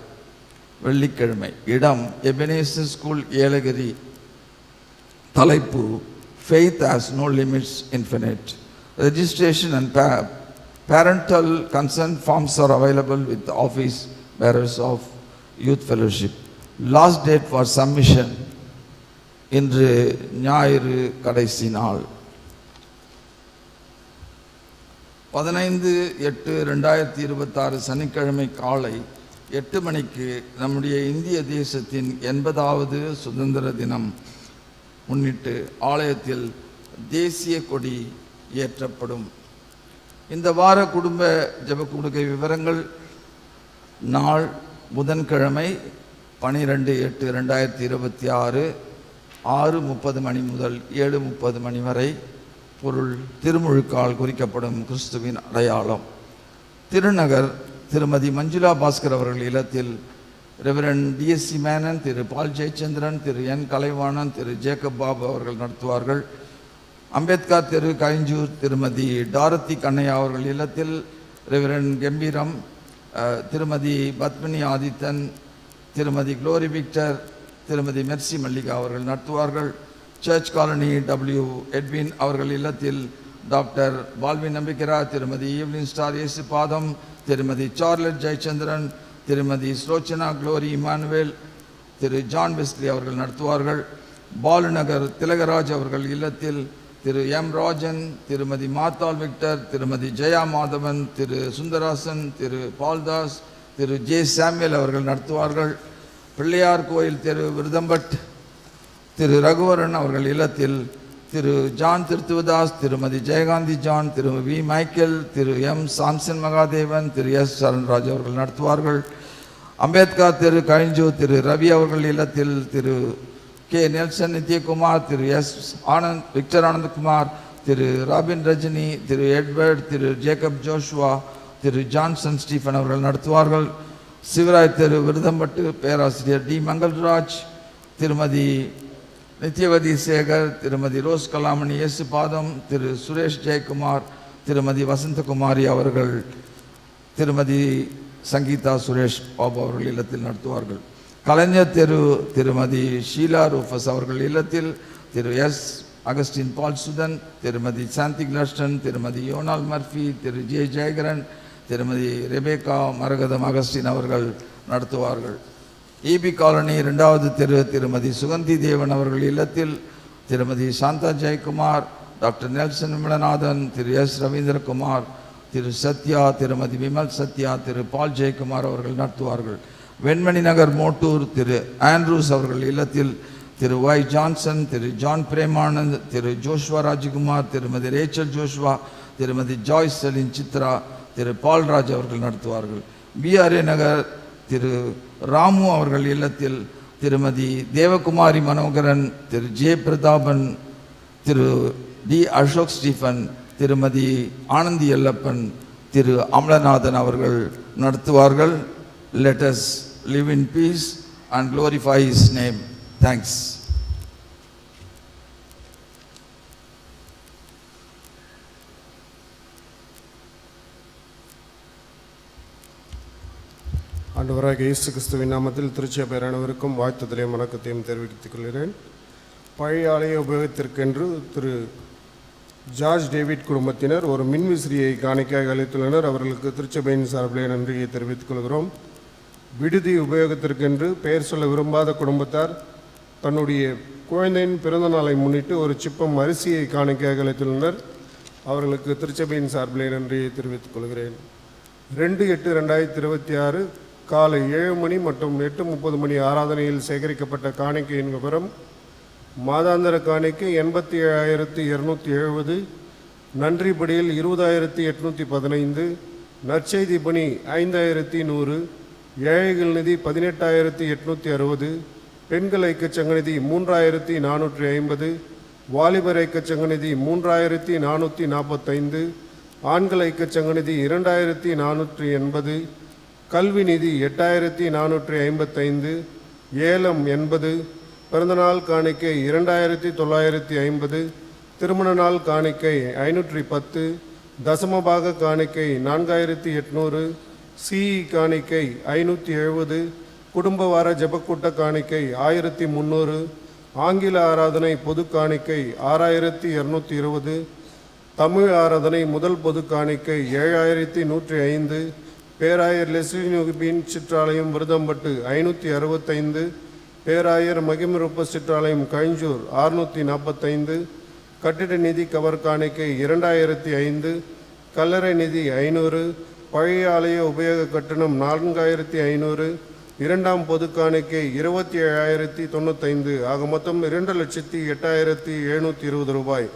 வெள்ளிக்கிழமை. இடம் எபனேசர் ஸ்கூல், ஏலகிரி. தலைப்பு Faith has no limits, infinite. Registration and parental consent forms are available with the office bearers of Youth Fellowship. Last date for submission இன்று ஞாயிறு கடைசி நாள். 15/8/2026 சனிக்கிழமை காலை 8 மணிக்கு நம்முடைய இந்திய தேசத்தின் 80வது சுதந்திர தினம் முன்னிட்டு ஆலயத்தில் தேசிய கொடி ஏற்றப்படும். இந்த வார குடும்ப ஜெப கொடுக்கை விவரங்கள்: நாள் புதன்கிழமை 12/8/2026 6:30 மணி முதல் 7:30 மணி வரை. பொருள்: திருமுழுக்கால் குறிக்கப்படும் கிறிஸ்துவின் அடையாளம். திருநகர் திருமதி மஞ்சுளா பாஸ்கர் அவர்கள் இல்லத்தில் ரெவரண்ட் டிஎஸ்சி மேனன், திரு பால் ஜெயச்சந்திரன், திரு என் கலைவாணன், திரு ஜேக்கப் பாபு அவர்கள் நடத்துவார்கள். அம்பேத்கர் தெரு கயஞ்சூர் திருமதி டாரத்தி கண்ணையா அவர்கள் இல்லத்தில் ரெவரண்ட் கம்பீரம், திருமதி பத்மினி ஆதித்தன், திருமதி குளோரி விக்டர், திருமதி மெர்சி மல்லிகா அவர்கள் நடத்துவார்கள். சர்ச் காலனி டபிள்யூ எட்வின் அவர்கள் இல்லத்தில் டாக்டர் பால்வின் நம்பிக்கிறா, திருமதி ஈவ்லின் ஸ்டார் இயேசு பாதம், திருமதி சார்லட் ஜெயச்சந்திரன், திருமதி ஸ்லோச்சனா குளோரி இமானுவேல், திரு ஜான் வெஸ்லி அவர்கள் நடத்துவார்கள். பாலுநகர் திலகராஜ் அவர்கள் இல்லத்தில் திரு எம் ராஜன், திருமதி மாத்தாள் விக்டர், திருமதி ஜெயா மாதவன், திரு சுந்தராசன், திரு பால்தாஸ், திரு ஜே சாமுவேல் அவர்கள் நடத்துவார்கள். பிள்ளையார் கோயில் தெரு விருதம்பட் திரு ரகுவரன் அவர்கள் இல்லத்தில் திரு John Thiruthuvadas, Thirumathi Jayakanthi John, Thiru V Michael, Thiru M Samson Mahadevan, Thiru S Saranraj அவர்கள் நடத்துவார்கள். அம்பேத்கர் தெரு கழிஞ்சூர் திரு ரவி அவர்கள் இல்லத்தில் Thiru K Nelson Nithyakumar, Thiru S Anand Victor Anandakumar, Thiru Robin Rajini, Thiru Edward, Thiru Jacob Joshua, Thiru Johnson Stephen அவர்கள் நடத்துவார்கள். சிவராய் தெரு விருதம்பட்டு பேராசிரியர் டி மங்கள்ராஜ், திருமதி நித்யவதி சேகர், திருமதி ரோஸ் கலாமணி இயேசு பாதம், திரு சுரேஷ் ஜெயக்குமார், திருமதி வசந்தகுமாரி அவர்கள் திருமதி சங்கீதா சுரேஷ் பாபு அவர்கள் இல்லத்தில் நடத்துவார்கள். கலைஞர் தெரு திருமதி ஷீலா ரூஃபஸ் அவர்கள் இல்லத்தில் திரு எஸ் அகஸ்டின் பால் சுதன், திருமதி சாந்தி கிளஸ்டன், திருமதி யோனால் மர்ஃபி, திரு ஜே ஜெயகரன், திருமதி ரெபேகா மரகதம் அகஸ்டின் அவர்கள் நடத்துவார்கள். இபி காலனி 2வது தெரு திருமதி சுகந்தி தேவன் அவர்கள் இல்லத்தில் திருமதி சாந்தா ஜெயக்குமார், டாக்டர் நெல்சன் விமலநாதன், திரு எஸ் ரவீந்திரகுமார், திரு சத்யா, திருமதி விமல் சத்யா, திரு பால் ஜெயக்குமார் அவர்கள் நடத்துவார்கள். வெண்மணி நகர் மோட்டூர் திரு ஆண்ட்ரூஸ் அவர்கள் இல்லத்தில் திரு ஒய் ஜான்சன், திரு ஜான் பிரேமானந்த், திரு ஜோஷ்வா ராஜகுமார், திருமதி ரேச்சல் ஜோஷ்வா, திருமதி ஜாய்ஸ் செலின் சித்ரா, திரு பால்ராஜ் அவர்கள் நடத்துவார்கள். பிஆர்ஏ நகர் திரு ராமு அவர்கள் இல்லத்தில் திருமதி தேவகுமாரி மனோகரன், திரு ஜே பிரதாபன், திரு டி அசோக் ஸ்டீஃபன், திருமதி ஆனந்தி எல்லப்பன், திரு அமலநாதன் அவர்கள் நடத்துவார்கள். Let us live in peace and glorify His name. Thanks. ஆண்டவராகிய இயேசு கிறிஸ்துவின் நாமத்தில் திருச்சபையர் அனைவருக்கும் வாழ்த்துதலையும் வணக்கத்தையும் தெரிவித்துக் கொள்கிறேன். பழைய ஆலய உபயோகத்திற்கென்று திரு ஜார்ஜ் டேவிட் குடும்பத்தினர் ஒரு மின்விசிறியை காணிக்கையாக அளித்துள்ளனர். அவர்களுக்கு திருச்சபையின் சார்பிலே நன்றியை தெரிவித்துக் கொள்கிறோம். விடுதி உபயோகத்திற்கென்று பெயர் சொல்ல விரும்பாத குடும்பத்தார் தன்னுடைய குழந்தையின் பிறந்த நாளை முன்னிட்டு ஒரு சிப்பம் அரிசியை காணிக்கையாக அளித்துள்ளனர். அவர்களுக்கு திருச்சபையின் சார்பிலே நன்றியை தெரிவித்துக் கொள்கிறேன். 2/8/2026 காலை 7 மணி மற்றும் 8:30 மணி ஆராதனையில் சேகரிக்கப்பட்ட காணிக்கையின் விவரம்: மாதாந்திர காணிக்கை 87,270, நன்றி படியில் 20,815, நற்செய்தி பணி 5,100, ஏழைகள் நிதி 18,860, பெண்கள் ஐக்கியச் சங்க நிதி 3,450, வாலிபர் ஐக்கியச் சங்க நிதி 3,445, ஆண்கள் ஐக்கியச் சங்க நிதி 2,480, கல்வி நிதி 8,455, ஏலம் 80, பிறந்தநாள் காணிக்கை 2,950, திருமண நாள் காணிக்கை 510, தசமபாக காணிக்கை 4,800, சிஇ காணிக்கை 570, குடும்ப வார ஜெபக்கூட்ட காணிக்கை 1,300, ஆங்கில ஆராதனை பொது காணிக்கை 6,220, தமிழ் ஆராதனை முதல் பொது காணிக்கை 7,105, பேராயர் லெஸ்லி நுகிபின் சிற்றாலயம் விருதம்பட்டு 565, பேராயர் மகிமிருப்ப சிற்றாலயம் கழிஞ்சூர் 645, கட்டிட நிதி கவர் காணிக்கை 2,005, கல்லறை நிதி 500, பழைய ஆலய உபயோக கட்டணம் 4500, இரண்டாம் பொது காணிக்கை 27,095, ஆக மொத்தம் 2,08,720 ரூபாய்.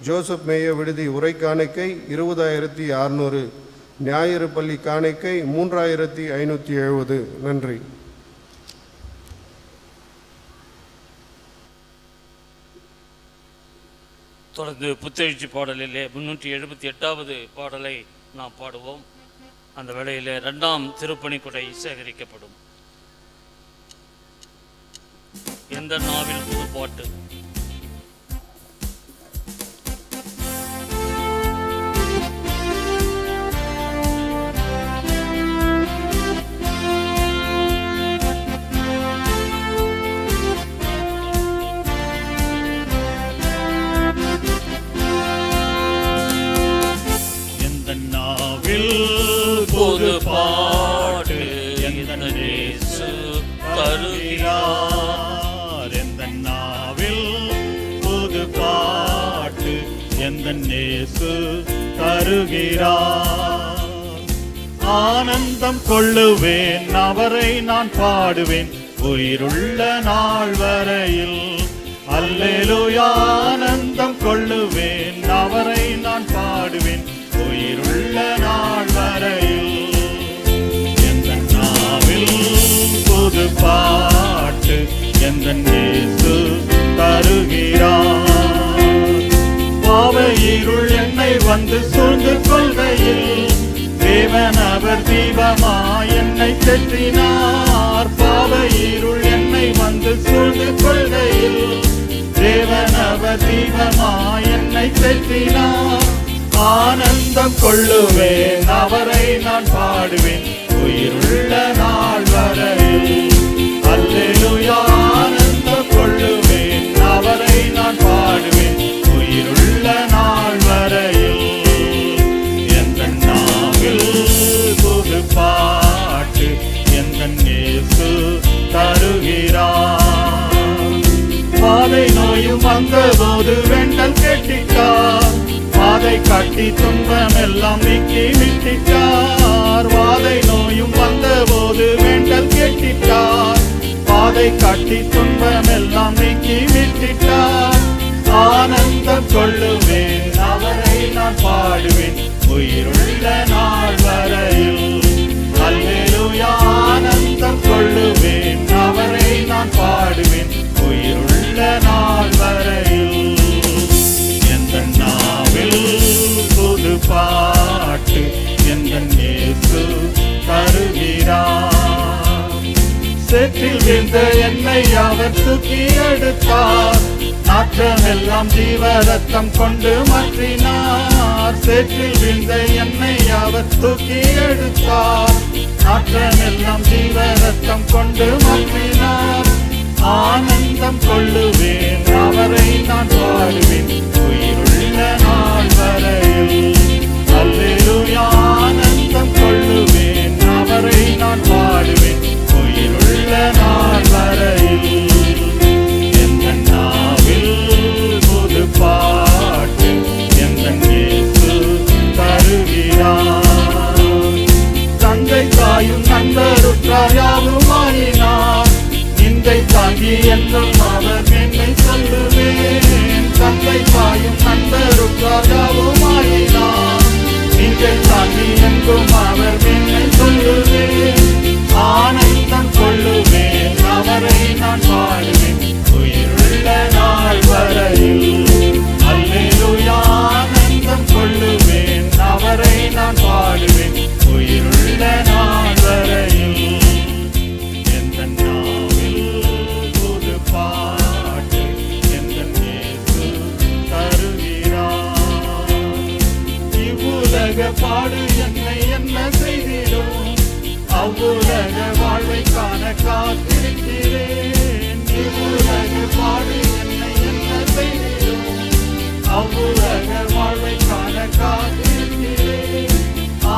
ஜோசப் மேய விடுதி உரை காணிக்கை 20,600, ஞாயிறு பள்ளி காணிக்கை 3,570. நன்றி. தொடர்ந்து புத்தெழுச்சி பாடலிலே 378வது பாடலை நாம் பாடுவோம். அந்த வேளையிலே 2ஆம் திருப்பணி கொடை சேகரிக்கப்படும். எந்த நாவில் புது பாட்டு. புது பாட்டு எந்த இயேசு தருகிறார். எந்த நாவில் புது பாட்டு எந்த இயேசு தருகிறார். ஆனந்தம் கொள்ளுவேன் அவரை நான் பாடுவேன் உயிருள்ள நாள் வரையில். அல்லேலூயா. ஆனந்தம் கொள்ளுவேன் அவரை நான் பாடுவேன் உயிருள்ள நாள் வரையில். எந்த நாவில் புது பாட்டு எந்த இயேசு தருகிறார். பாவ இருள் என்னை வந்து சூழ்ந்து கொள்கையில் தேவன் அவர் தீபமாய் என்னை தேற்றினார். பாவ இருள் என்னை வந்து சூழ்ந்து கொள்கையில் தேவன் அவர் தீபமாய் என்னை தேற்றினார். ஆனந்தம் கொள்ளுவேன் அவரை நான் பாடுவேன் உயிருள்ள நாள் வரையில். அல்லேலூயா. ஆனந்தம் கொள்ளுவேன் அவரை நான் பாடுவேன் உயிருள்ள நாள் வரையில். எந்த நாவில் புது பாட்டு எந்த இயேசு தருகிறார். பாதை நோயும் வந்தபோது வெண்டல் கெட்டிட்டார். வாதை காட்டி துன்பம் எல்லாம் நீக்கி விட்டிட்டார். வாதை நோயும் வந்தபோது வேண்டல் கேட்டிட்டார். வாதை காட்டி துன்பம் எல்லாம் நீக்கி விட்டிட்டார். ஆனந்தம் கொள்ளுவேன் அவரை நான் பாடுவேன் உயிருள்ள நாள் வரையில். அல்லேலூயா. ஆனந்தம் கொள்ளுவேன் அவரை நான் பாடுவேன் உயிருள்ள நாள் வரையில். எந்த நாவில் புது பாட்டு எந்த இயேசு தருகிறார். சேற்றில் வீழ்ந்த என்னை அவர் தூக்கி எடுத்தார். நாற்றமெல்லாம் ஜீவ ரத்தம் கொண்டு மாற்றினார். சேற்றில் வீழ்ந்த என்னை அவர் தூக்கி எடுத்தார். நாற்றமெல்லாம் ஜீவ ரத்தம் கொண்டு மாற்றினார். ஆனந்தம் கொள்ளுவேன் அவரை நான் பாடுவேன் உயிருள்ள நாள் வரையில். அல்லேலூயா. ஆனந்தம் கொள்ளுவேன் அவரை நான் பாடுவேன் உயிருள்ள நாள் வரையில். எந்த நாவில் புது பாட்டு எந்த இயேசு தருகிறார். தந்தை தாயும் நண்பருற்றார் யாவுமாயினார். நிந்தை தாங்கி என்றும் அவர் மேன்மை சொல்லுவேன். தந்தை தாயும் நண்பருற்றார் யாவுமாயினார். நிந்தை தாங்கி என்றும் அவர் மேன்மை சொல்லுவேன். ஆனந்தம் கொள்ளுவேன் அவரை நான் பாடுவேன் உயிருள்ள நாள் வரையில். அல்லேலூயா. ஆனந்தம் கொள்ளுவேன் அவரை நான் பாடுவேன் உயிருள்ள நாள் வரையில். எந்த நாவில் புது பாட்டு எந்த இயேசு தருகிறார். இவ்வுலக பாடு என்னை என்ன செய்திடும். அவ்வுலக வாழ்வை காண காத்திருக்கிறேன். இவ்வுலக பாடு என்னை என்ன செய்திடும். அவ்வுலக வாழ்வை காண காத்திருக்கிறேன்.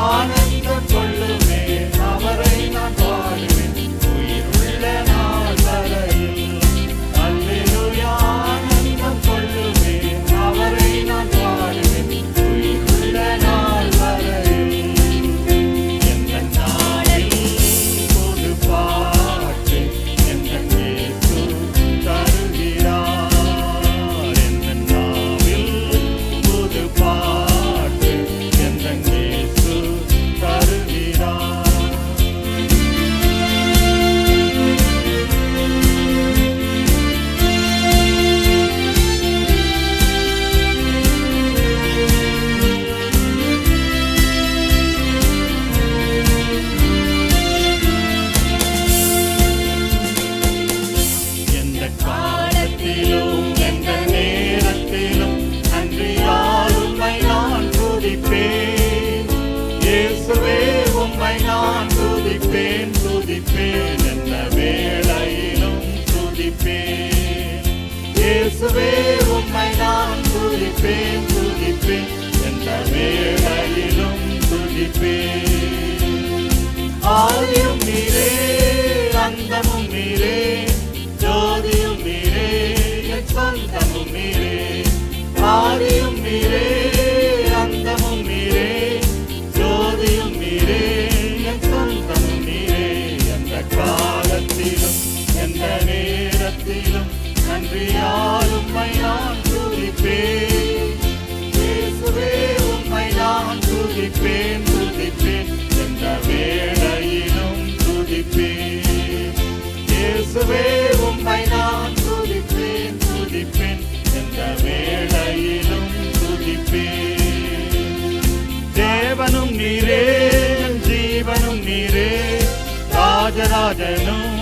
ஆனந்தம் கொள்ளுவேன் அவரை நான் பாடுவேன் உயிருள்ள நாள் வரையில். அல்லேலூயா. ஆனந்தம் கொள்ளுவேன் அவரை நான் பாடுவேன் உயிருள்ள நாள் வரையில். ராஜராஜனும்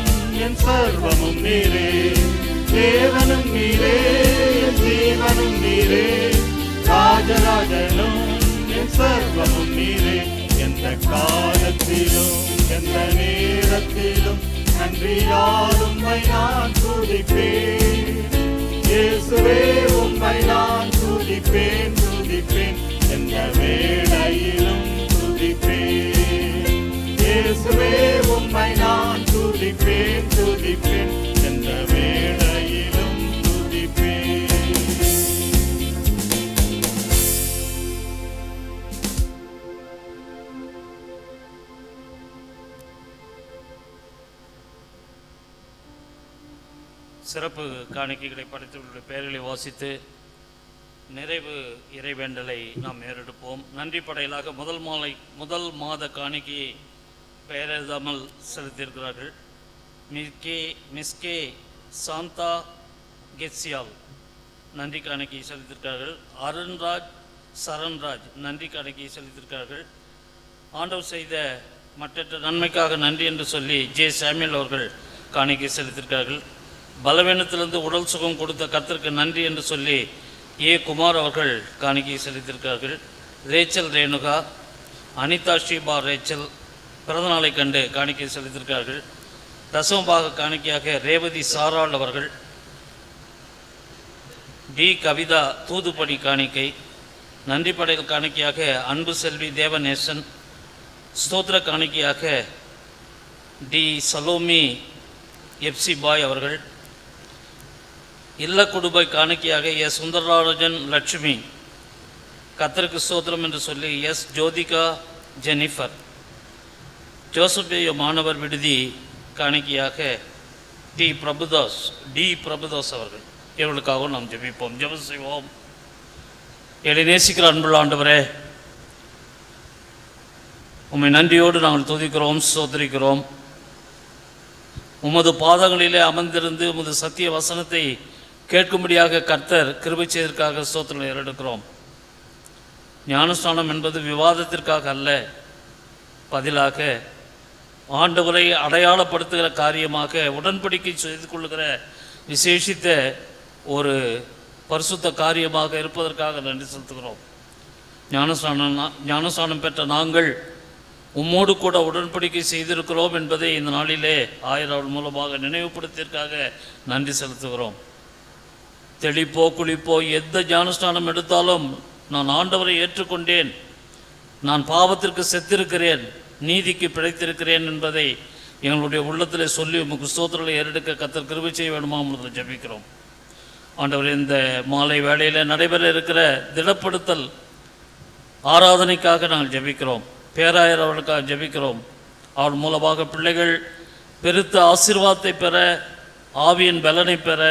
என் சர்வமும் நீரே, தேவனும் நீரே, என் ஜீவனும் நீரே, ராஜராஜனும் என் சர்வமும் நீரே. எந்த காலத்திலும் எந்த நேரத்திலும் நன்றியால் உம்மை நான் துதிப்பேன். இயேசுவே உம்மை நான் துதிப்பேன், துதிப்பேன், எந்த வேளையிலும் துதிப்பேன். இயேசுவே உம்மை நான் துதிப்பேன், துதிப்பேன், எந்த வேளையிலும் துதிப்பேன். சிறப்பு காணிக்கைகளை படைத்தவர்களுடைய பெயர்களை வாசித்து நிறைவு இறைவேண்டலை நாம் ஏறெடுப்போம். நன்றி படையலாக முதல் மாத காணிக்கையை பெயரெழுதாமல் செலுத்தியிருக்கிறார்கள். மிஸ்கே சாந்தா கெட்சியால் நன்றி காணிக்கையை செலுத்தியிருக்கிறார்கள். அருண்ராஜ் சரண்ராஜ் நன்றி காணிக்கையை செலுத்தியிருக்கிறார்கள். ஆண்டவர் செய்த மற்ற நன்மைக்காக நன்றி என்று சொல்லி ஜே சாமியல் அவர்கள் காணிக்கை செலுத்தியிருக்கிறார்கள். பலவீனத்திலிருந்து உடல் சுகம் கொடுத்த கர்த்தருக்கு நன்றி என்று சொல்லி ஏ குமார் அவர்கள் காணிக்கை செலுத்தியிருக்கிறார்கள். ரேச்சல் ரேணுகா, அனிதா ஸ்ரீபா ரேச்சல் பிறந்தநாளை கண்டு காணிக்கை செலுத்தியிருக்கிறார்கள். தசமபாக காணிக்கையாக ரேவதி சாராள் அவர்கள். டி கவிதா தூதுப்படி காணிக்கை. நன்றி படையல் காணிக்கையாக அன்பு செல்வி தேவநேசன். ஸ்தோத்திர காணிக்கையாக டி சலோமி எப்சி பாய் அவர்கள். இல்ல குடும்பை காணிக்கையாக எஸ் சுந்தரராஜன் லட்சுமி. கர்த்தருக்கு ஸ்தோத்திரம் என்று சொல்லி எஸ் ஜோதிகா ஜெனிஃபர். ஜோசப்பேய மாணவர் விடுதி காணிக்கையாக டி பிரபுதாஸ் அவர்கள். இவர்களுக்காகவும் நாம் ஜெபிப்போம், ஜெபம் செய்வோம். எங்களை நேசிக்கிற அன்புள்ள ஆண்டவரே, உம்மை நன்றியோடு நாங்கள் துதிக்கிறோம், ஸ்தோத்திரிக்கிறோம். உமது பாதங்களிலே அமர்ந்திருந்து உமது சத்திய வசனத்தை கேட்கும்படியாக கர்த்தர் கிருபை செய்ததற்காக ஸ்தோத்திரம் ஏறெடுக்கிறோம். ஞானஸ்நானம் என்பது விவாதத்திற்காக அல்ல, பதிலாக ஆண்டவரை அடையாளப்படுத்துகிற காரியமாக உடன்படிக்கை செய்து கொள்ளுகிற விசேஷித்த ஒரு பரிசுத்த காரியமாக இருப்பதற்காக நன்றி செலுத்துகிறோம். ஞானஸ்நானம் பெற்ற நாங்கள் உம்மோடு கூட உடன்படிக்கை செய்திருக்கிறோம் என்பதை இந்த நாளிலே ஆயர் மூலமாக நினைவுபடுத்தியதற்காக நன்றி செலுத்துகிறோம். தெளிப்போ குளிப்போ எந்த ஞானஸ்நானம் எடுத்தாலும் நான் ஆண்டவரை ஏற்றுக்கொண்டேன், நான் பாவத்திற்கு செத்திருக்கிறேன், நீதிக்கு பிழைத்திருக்கிறேன் என்பதை எங்களுடைய உள்ளத்தில் சொல்லி உமக்கு ஸ்தோத்திரங்களை ஏறெடுக்க கர்த்தர் கிருபை செய்ய வேண்டுமா என்று ஜெபிக்கிறோம். ஆண்டவர் இந்த மாலை வேளையில் நடைபெற இருக்கிற திடப்படுத்தல் ஆராதனைக்காக நாங்கள் ஜெபிக்கிறோம். பேராயர் அவர்களுக்காக ஜெபிக்கிறோம். அவர் மூலமாக பிள்ளைகள் பெருத்த ஆசீர்வாதத்தை பெற, ஆவியின் பலனை பெற,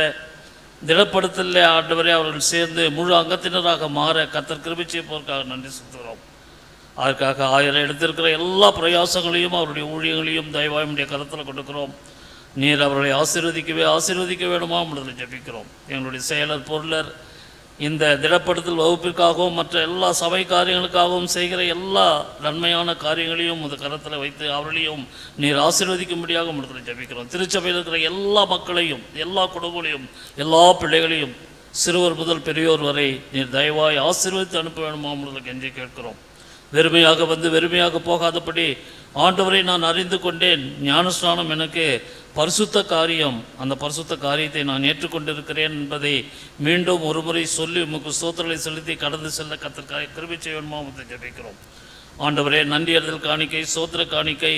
திடப்படுத்தலே ஆண்டவரே அவர்கள் சேர்ந்து முழு அங்கத்தினராக மாற கர்த்தர் கிருபை செய்வதற்காக நன்றி செலுத்துகிறோம். அதற்காக ஆயிரம் எடுத்திருக்கிற எல்லா பிரயாசங்களையும் அவருடைய ஊழியங்களையும் தயவாயுடைய கருத்தில் கொடுக்கிறோம். நீர் அவர்களை ஆசீர்வதிக்க வேண்டுமா என்று ஜெபிக்கிறோம். எங்களுடைய செயலர் பொருளர் இந்த திடப்படுத்தல் வகுப்பிற்காகவும் மற்ற எல்லா சபை காரியங்களுக்காகவும் செய்கிற எல்லா நன்மையான காரியங்களையும் இந்த கரத்தில் வைத்து அவர்களையும் நீர் ஆசீர்வதிக்கும்படியாக உங்களுக்கு ஜெபிக்கிறோம். திருச்சபையில் இருக்கிற எல்லா மக்களையும், எல்லா குடும்பங்களையும், எல்லா பிள்ளைகளையும், சிறுவர் முதல் பெரியோர் வரை நீர் தயவாய் ஆசீர்வதித்து அனுப்ப வேண்டுமா உங்களுக்கு கெஞ்சி கேட்கிறோம். வெறுமையாக வந்து வெறுமையாக போகாதபடி ஆண்டவரை நான் அறிந்து கொண்டேன், ஞானஸ்நானம் எனக்கு பரிசுத்த காரியம், அந்த பரிசுத்த காரியத்தை நான் ஏற்றுக்கொண்டிருக்கிறேன் என்பதை மீண்டும் ஒரு முறை சொல்லி உமக்கு ஸ்தோத்திரங்களை செலுத்தி கடந்து செல்ல கர்த்தர் கிருபை செய்ய வேண்டுமா என்று ஜெபிக்கிறோம். ஆண்டவரே, நன்றி அறிதல் காணிக்கை, ஸ்தோத்திர காணிக்கை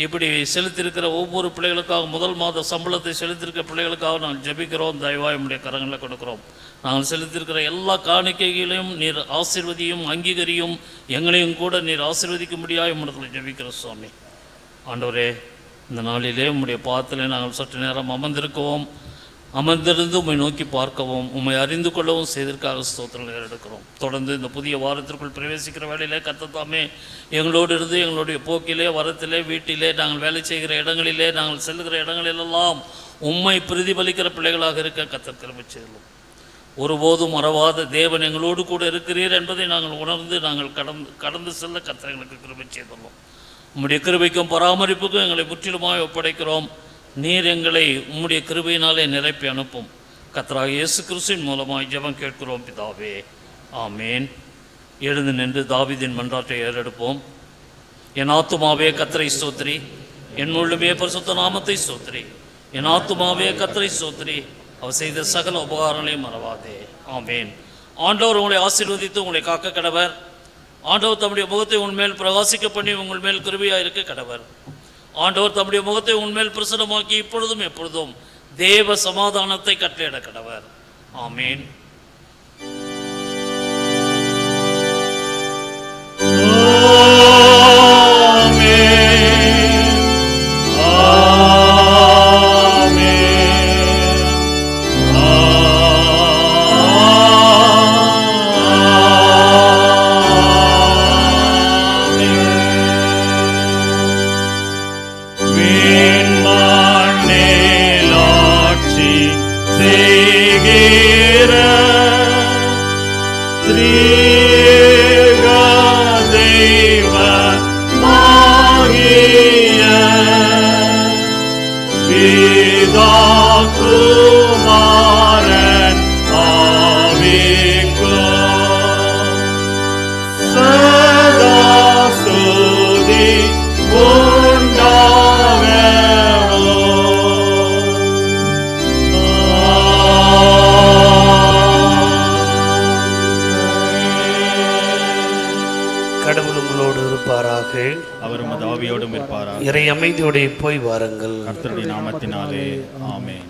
இப்படி செலுத்தியிருக்கிற ஒவ்வொரு பிள்ளைகளுக்காக, முதல் மாத சம்பளத்தை செலுத்தியிருக்கிற பிள்ளைகளுக்காக நாங்கள் ஜெபிக்கிறோம். தயவாய் நம்முடைய கரங்களில் கொடுக்கிறோம். நாங்கள் செலுத்தியிருக்கிற எல்லா காணிக்கைகளையும் நீர் ஆசீர்வதியும் அங்கீகரியும், எங்களையும் கூட நீர் ஆசீர்வதிக்கும்படியாக உம்மிடத்தில் ஜெபிக்கிறோம் சுவாமி. ஆண்டவரே, இந்த நாளிலே உம்முடைய பாதத்திலே நாங்கள் சற்று நேரம் அமர்ந்திருந்து உம்மை நோக்கி பார்க்கவும் உம்மை அறிந்து கொள்ளவும் செய்ததற்காக ஸ்தோத்திரங்கள் எடுக்கிறோம். தொடர்ந்து இந்த புதிய வாரத்திற்குள் பிரவேசிக்கிற வேளையிலே கர்த்தர் தாமே எங்களோடு இருந்து எங்களுடைய போக்கிலே, வரத்திலே, வீட்டிலே, நாங்கள் வேலை செய்கிற இடங்களிலே, நாங்கள் செல்லுகிற இடங்களிலெல்லாம் உம்மை பிரதிபலிக்கிற பிள்ளைகளாக இருக்க கர்த்தர் கிருபை செய்யலாம். ஒருபோதும் மறவாத தேவன் எங்களோடு கூட இருக்கிறீர் என்பதை நாங்கள் உணர்ந்து நாங்கள் கடந்து செல்ல கர்த்தர் எங்களுக்கு கிருபை செய்துள்ளோம். உம்முடைய கிருபைக்கும் பராமரிப்புக்கும் எங்களை முற்றிலுமாய் ஒப்படைக்கிறோம். நீர் எங்களை உம்முடைய கிருபையினாலே நிரப்பி அனுப்பும். கர்த்தராகிய இயேசு கிறிஸ்துவின் மூலமாய் ஜெபம் கேட்கிறோம் பிதாவே, ஆமேன். எழுந்து நின்று தாவீதின் மன்றாட்டை ஏறெடுப்போம். என் ஆத்துமாவே கர்த்தரை ஸ்தோத்திரி, என் முழுமே பரிசுத்த நாமத்தை ஸ்தோத்திரி. என் ஆத்துமாவே கர்த்தரை ஸ்தோத்திரி, அவர் செய்த சகல உபகாரங்களையும் மறவாதே. ஆமேன். ஆண்டவர் உங்களை ஆசீர்வதித்து உங்களை காக்க கடவர். ஆண்டவர் தம்முடைய முகத்தை உன்மேல் பிரகாசிக்க பண்ணி உங்கள் மேல் கிருபையாக இருக்க கடவர். ஆண்டவர் தம்முடைய முகத்தை உன்மேல் பிரசன்னமாக்கி இப்பொழுதும் எப்பொழுதும் தேவ சமாதானத்தை கட்டளையிட கடவர். ஆமேன். அவர் உமது ஆவியோடும் இருப்பாராக. இறை அமைதியோடு போய் வாருங்கள். கர்த்தருடைய நாமத்தினாலே ஆமென். ஆமென்.